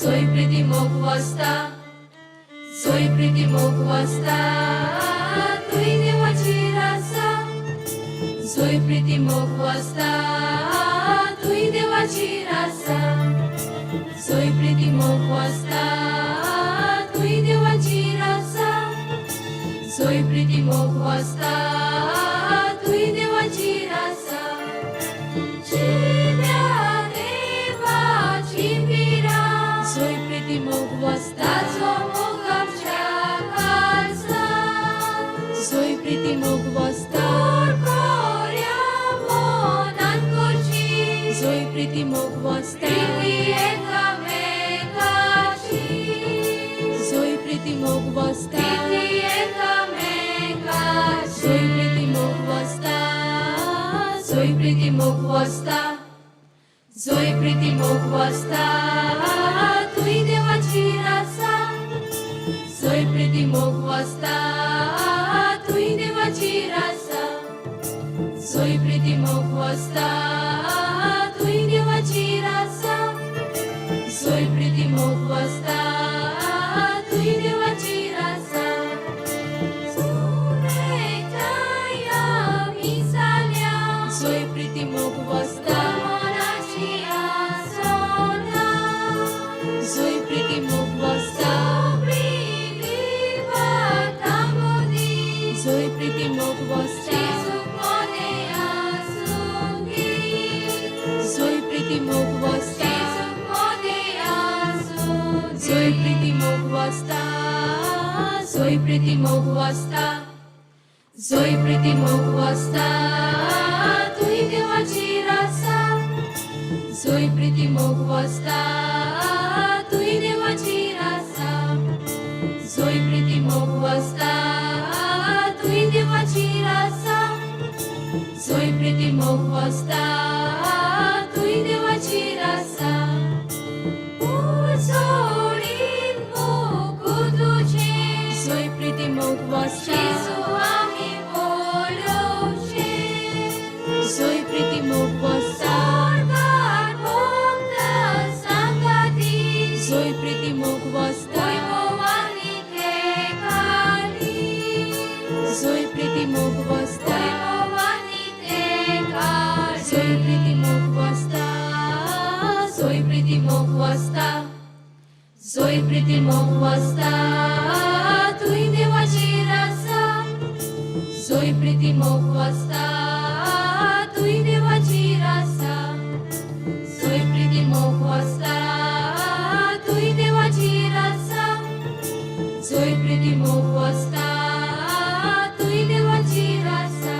soy pretty mokwasta, soy pretty mokwasta, tuj devachi rasa. Soy pretty mokwasta, tuj devachi rasa. Soy pretty mokwasta, tuj devachi rasa. Soy pretty mokwasta, tuj devachi rasa. Chibia deva chibira. Soy pretty mokwasta, zomogavcha kalsa. Soy pretty mokwasta. Soy pretty mokwasta, soy pretty mokwasta, soy pretty mokwasta, soy pretty mokwasta, soy pretty mokwasta, tuj devachi rasa. Soy pretty mokwasta, tuj devachi rasa. Soy pretty mokwasta. Soy pretty mokwasta, tuj devachi rasa. Surekaya misalia. Soy pretty mokwasta, monachi asona. Soy pretty mokwasta, priviva tamodi. Soy pretty mokwasta, supone asungi. Soy pretty mokwasta. Soy pretty mokwasta, soy pretty mokwasta, soy pretty mokwasta, tuj devachi rasa. Soy pretty mokwasta, tuj devachi rasa. Soy pretty mokwasta, tuj devachi rasa. Soy pretty mokwasta, tuj devachi rasa. Soy pretty mokwasta, ami poloche. Soy pretty mokwasta, soy pretty mokwasta, soy pretty mokwasta, soy pretty mokwasta, soy pretty mokwasta, soy pretty mokwasta, tuj devachi rasa. Soy pretty mokwasta, tuj devachi rasa. Soy pretty mokwasta, tuj devachi rasa. Soy pretty mokwasta, tuj devachi rasa.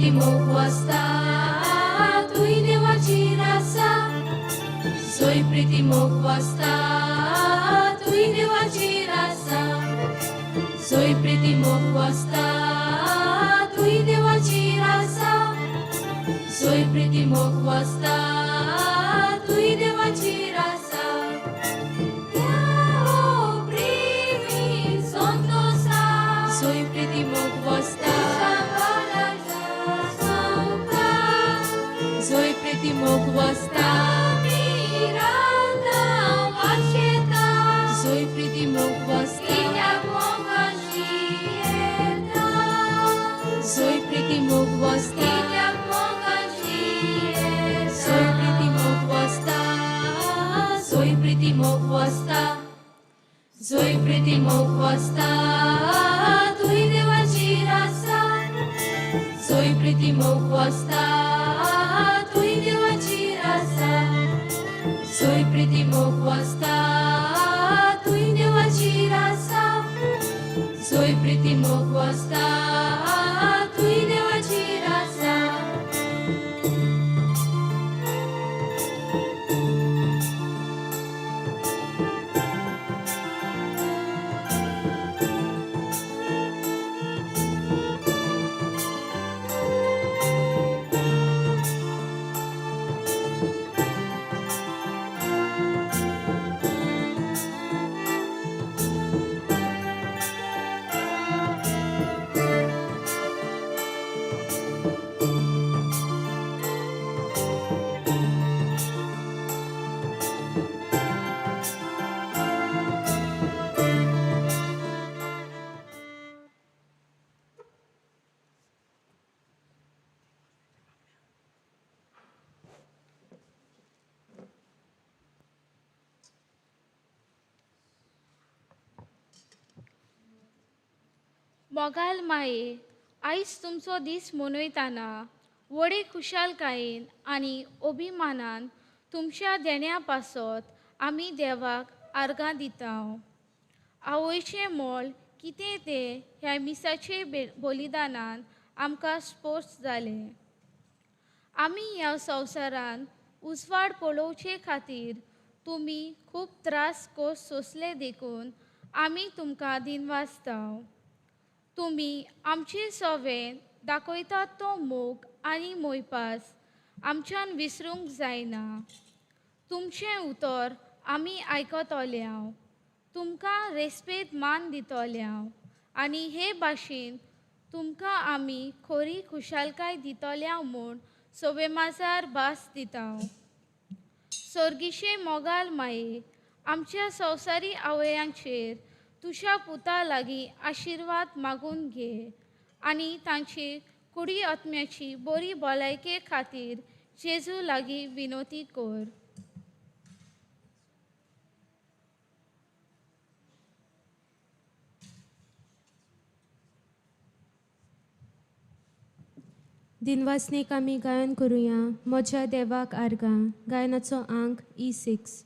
Preeti मोग वस्ता तुई देवाची रासा सोय प्रीती मोग वस्ता तुई देवाची रासा सोय प्रीती मोग वस्ता तुई देवाची रासा सोय प्रीती मोग वस्ता तुई देवाची रासा सोय प्रीती मोग वस्ता सोय प्रीती मोग वस्ता सोय प्रीती मोग वस्ता सोय प्रीती मोग वस्ता सोय प्रीती मोग वस्ता सोय प्रीती मोग वस्ता सोय प्रीती मोग वस्ता तुई देवाची रासा सोय प्रीती मोग वस्ता तुई देवाची रासा सोय प्रीती मोग वस्ता तुई देवाची रासा सोय प्रीती मोग वस्ता तुई देवाची रासा मोगाल माये आयज तुमचो दीस मनयतना व्हडे खुशालकायेन आनी अभिमानान तुमच्या देण्या पासत आमी देवाक आर्गां दिता आवयचें मोल कितें तें ह्या मिसाचे बलिदानान आमकां स्पोर्ट्स जालें आमी ह्या संवसारान उजवाड पळोवचे खातीर तुमी खूब त्रास कोस सोंसले देखून आमी तुमकां दिनवासता तुमी आमचे सवें दाखयतात तो मोग आनी मोयपास आमच्यान विसरूंक जायना तुमचें उतर आमी आयकतोल्या तुमकां रेस्पेद मान दितोल्या आनी हे भाशेन तुमकां आमी खरी खुशालकाय दितोल्या म्हूण सवे माजार भास दिता सर्गीचे मोगाल माये आमच्या संवसारी आवयांचेर तुज्या पुता लागीं आशिर्वाद मागून घे आनी तांची कुडी आत्म्याची बरी भलायके खातीर जेजू लागीं विनोती कर दिनवासनेक आमी गायन करुया म्हज्या देवाक आर्गां गायनाचो अंक E6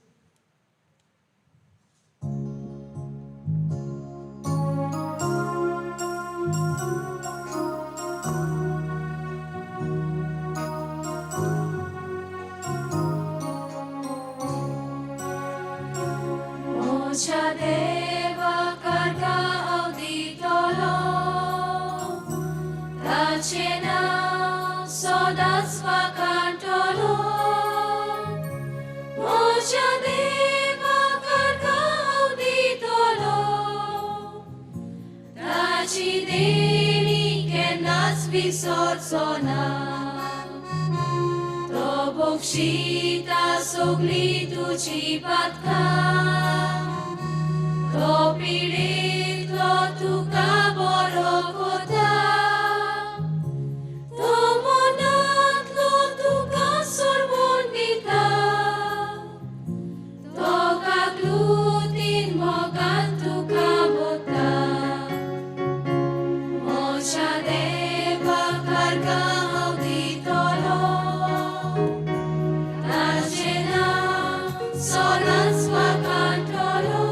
Mocha deva carga auditolo Tacena sodas vacantolo Mocha deva carga auditolo Tacideni che nas visorzona To bokshita sogli tuci patka To piritlo tuka borokota To monatlo tuka sorbonita To kaglutin mogan tuka bota Mocha deva carga auditolo Tajena sonas vacantolo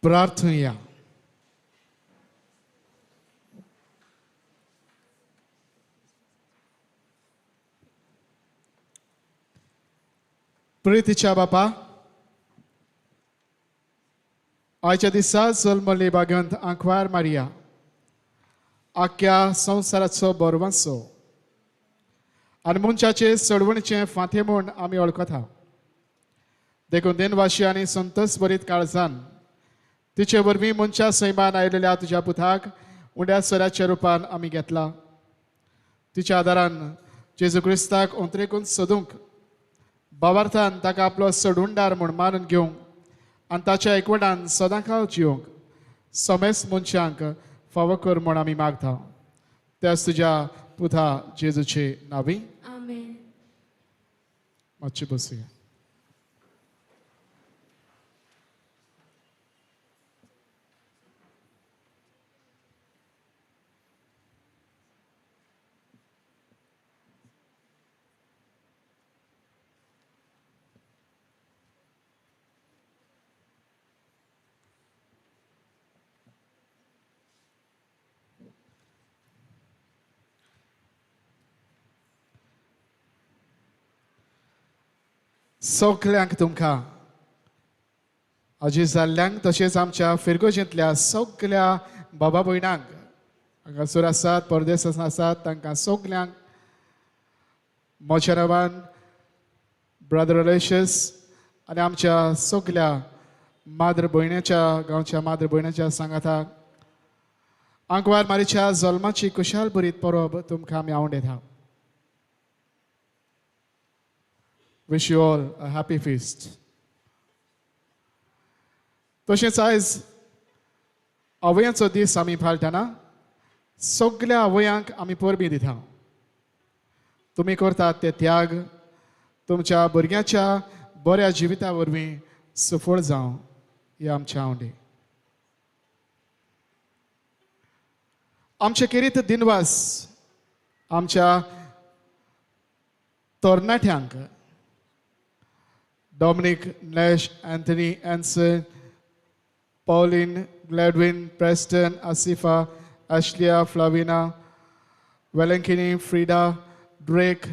प्रार्थुया. प्रितीच्या बापा, आयच्या दिसा जल्मले बागंत आंकवार Maria आख्या संवसाराचो बरवांसो आनी मनशाचे सडवणीचे फांते म्हूण आमी वळखता. देखून दिनवाशी आनी संतोश बरीत काळजान तिचे वरवीं मनशा सैमान आयिल्ल्या तुज्या पुताक उंड्या सोऱ्याच्या रुपान आमी घेतला. तिच्या आदारान जेजू क्रिस्ताक अंतरेकून सोदूंक भावार्थान ताका आपलो सडवंडार म्हूण मानून घेवंक आनी ताच्या एकवटान सदांकाळ जिवंक समेस्त मनशांक फावो कर म्हूण आमी मागता. त्याच तुज्या पुता जेजूचे नांवी आमेन. मातशी बसूया. सगल्यांक तुमकां हाजी जाल्ल्यांक तशेंच आमच्या फिरगोजेंतल्या सगल्या बाबा भयणांक हांगासर आसात परदेसांत आसात तांकां सगल्यांक म्हज्या नांवान ब्रदर अलेशियस आनी आमच्या सगल्या माद्र भयणीच्या गांवच्या माद्र भयणीच्या सांगाताक आंकवार मारीच्या जल्माची कुशाल बरीत परब तुमकां आमी आवडयता. Wish you all a happy feast. तशेंच आयज आवयांचो दीस आमी पाळटना सगळ्या आवयांक आमी परबी दिता. तुमी करतात ते त्याग तुमच्या भुरग्याच्या बऱ्या जिविता वरवीं सफळ जावं ही आमच्या आवडी. आमचे किरीत दिनवास आमच्या तरणाट्यांक Dominic, Nash, Anthony, Anson, Pauline, Gladwin, Preston, Asifa, Ashlia, Flavina, Valenkini, Frida, Drake,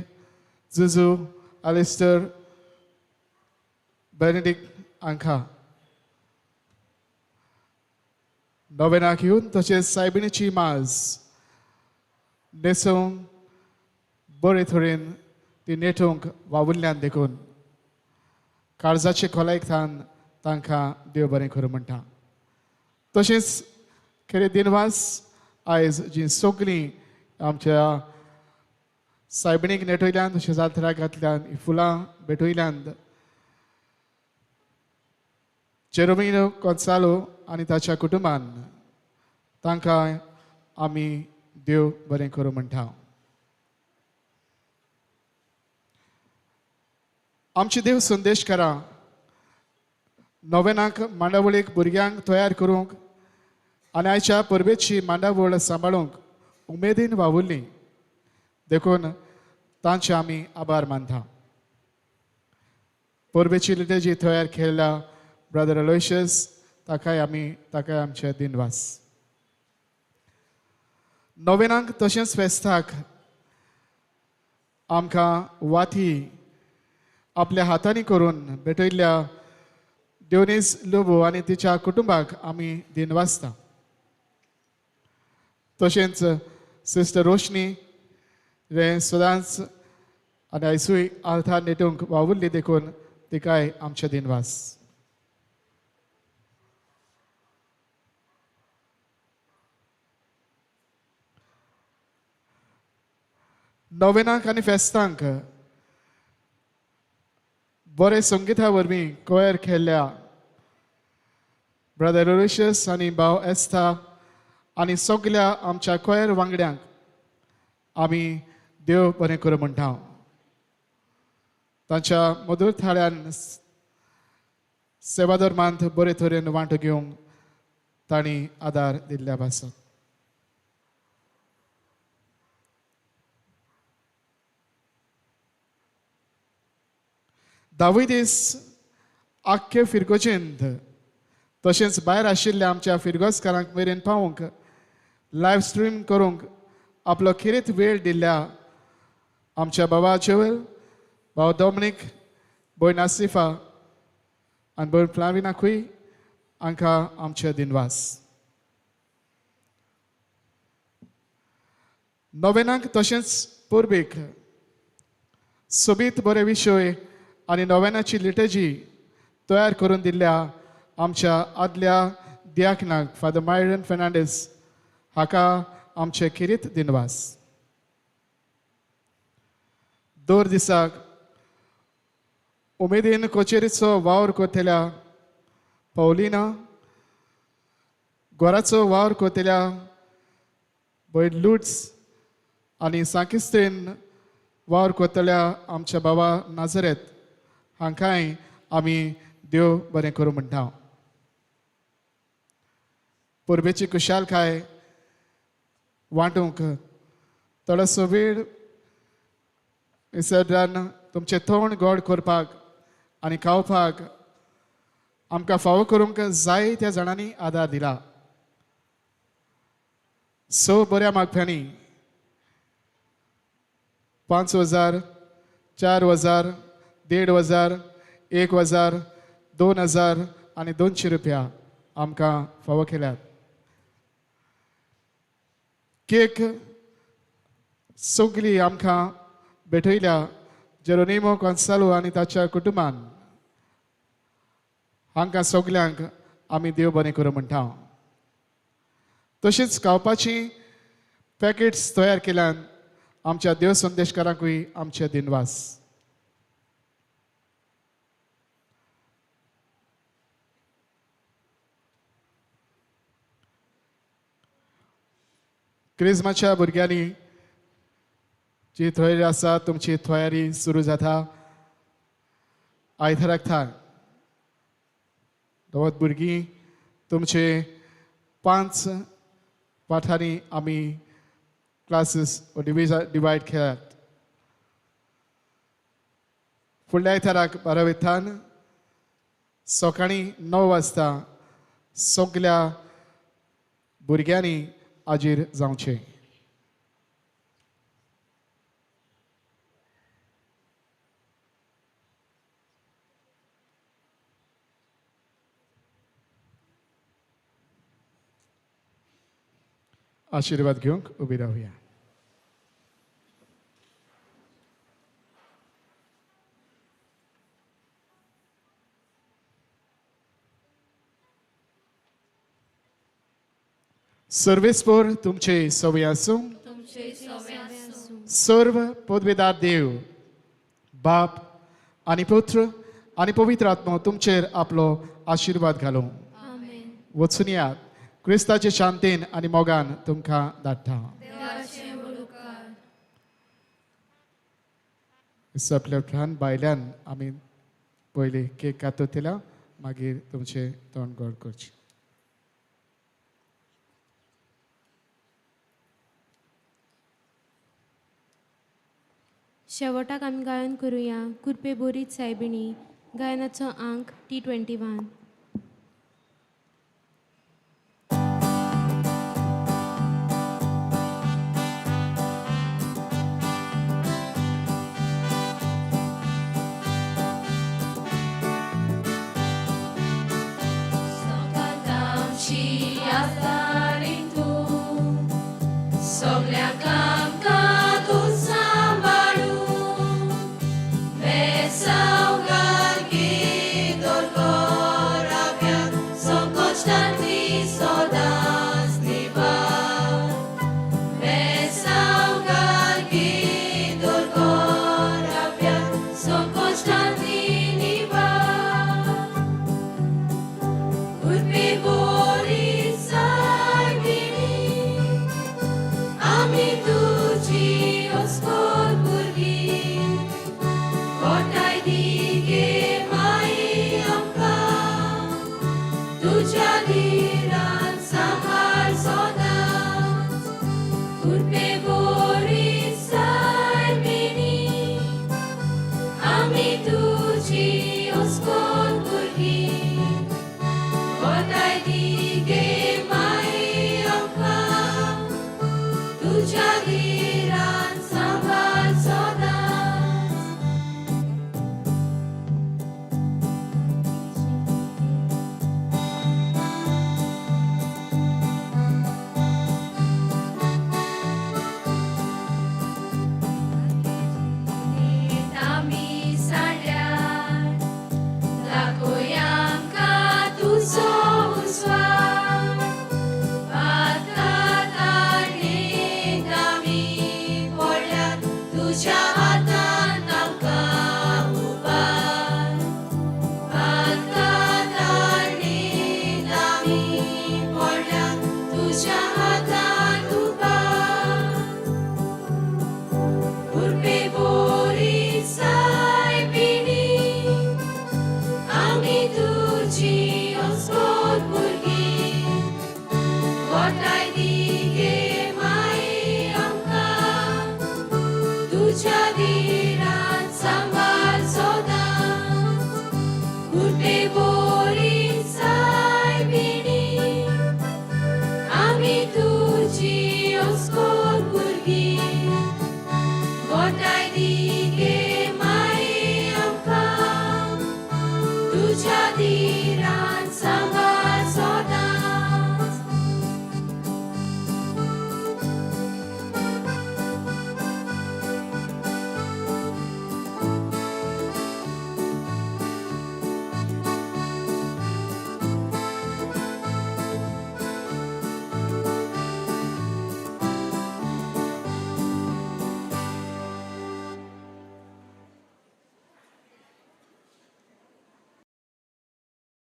Zuzu, Alistair, Benedict, Anka. नवेनाक येवन तशेंच सायबिणीची माज न्हेसोवंक बरे तरेन ती नेटोवंक वावुरल्यान देखून काळजाचे खोलायेंतल्यान तांकां देव बरें करूं म्हणटा. तशेंच खरे दिनवास आयज जीं सगलीं आमच्या सायबिणीक नेटयल्यान तशेंच आल्तराक घातल्यान हीं फुलां भेटयल्यान जेरोमिनो कोन्सालो आनी ताच्या कुटुंबान तांकां आमी देव बरें करूं म्हणटा. आमची देव संदेशकारां नोवेनाक मांडावळीक भुरग्यांक तयार करूंक आनी आयच्या परबेची मांडावळ सांबाळूंक उमेदीन वावुरलीं देखून तांचे आमी आभार मानता. परबेची लिटेजी तयार केल्ल्या ब्रदर अलोयशियस ताकाय आमचे दिनवास. नोवेनाक तशेंच फेस्ताक आमकां वाती आपल्या हातांनी करून भेटयल्ल्या डियोनीस लोबो आनी तिच्या कुटुंबाक आमी दिनवासता. तशेंच सिस्टर रोशनी रे सदांच आनी आयसूय आल्तार न्हेटोवंक वावुरली देखून तिकाय आमचे दिनवास. नोवेनाक आनी फेस्तांक बरे संगीता वरवीं कोयर केल्ल्या ब्रदर अलोयशियस आनी भाव एस्था आनी सगल्या आमच्या कोयर वांगड्यांक आमी देव बरें करूं म्हणटा. तांच्या मधुर थाळ्यान सेवा धर्मांत बरे तरेन वांटो घेवंक तांणी आदार दिल्ल्या आसात. धावूय दीस आख्खे फिरकोचेंत तशेंच भायर आशिल्ल्या आमच्या फिरगोसकारांक मेरेन पावूंक लायव्ह स्ट्रीम करूंक आपलो खिरीत वेळ दिल्ल्या आमच्या बाबा जोवेल, भाव डॉमिनीक, भयण आसिफा आनी भयण फ्लाविनाकूय हांकां आमचे दिनवास. नोवेनाक तशेंच पुर्बीक सोबीत बरे विशय आनी नोवेनाची लिटर्जी तयार करून दिल्ल्या आमच्या आदल्या दियाकनाक फादर मायरन फेर्नांडीस हाका आमचे खिरीत दिनवास. दर दिसाक उमेदीन कोचेरीचो वावर कोतेल्या पौलिना, घोराचो वावर कोतेल्या भयण लुड्स आनी सांकिस्तेन वावर कोतल्या आमच्या बाबा नाझरेत हांकांय आमी देव बरें करूं म्हणटा. पुर्बेची कुशालकाय वांटूंक थोडोसो वेळ विसर्जन तुमचें तोंड गोड करपाक आनी खावपाक आमकां फावो करूंक जाय त्या जाणांनी आदार दिला. 6 बऱ्या मागप्यांनी 5,000, 4,000, 1,500, 1,000, 2,000 आनी 200 रुपया आमकां फावो केल्यात. केक सगळी आमकां भेटयल्या जेरोनिमो कॉन्सालो आनी ताच्या कुटुंबान हांकां सगल्यांक आमी देव बरें करूं म्हणटा. तशींच खावपाची पॅकेट्स तयार केल्यान आमच्या देव संदेशकारांकूय आमचे दिनवास. क्रिस्माच्या भुरग्यांनी जी तयारी आसा तुमची तयारी सुरू जाता. आयताराक थांग दोन भुरगीं तुमचे 5 पाठांनी आमी क्लासीस डिवायड केल्यात. फुडल्या आयताराक 12 सकाळीं 9 वाजता सगल्या भुरग्यांनी हाजीर जावचें. आशीर्वाद घेवंक उबी रावया. सर्वेस्पर तुमचे सवय आसूं. सर्व पदवेदार देव बाप आनी पुत्र आनी पवित्र आत्मो तुमचेर आपलो आशीर्वाद घालूं. वचून यात. क्रिस्ताचे शांतेन आनी मोगान तुमकां धाडटा. आपल्या फ्रान बायल्यान आमी पयली केक कातयला मागीर तुमचे तोंड गोड करचें. शेवटाक आमी गायन करुया कुर्पे बोरीत सायबिणी गायनाचो अंक T21. What तुझ्या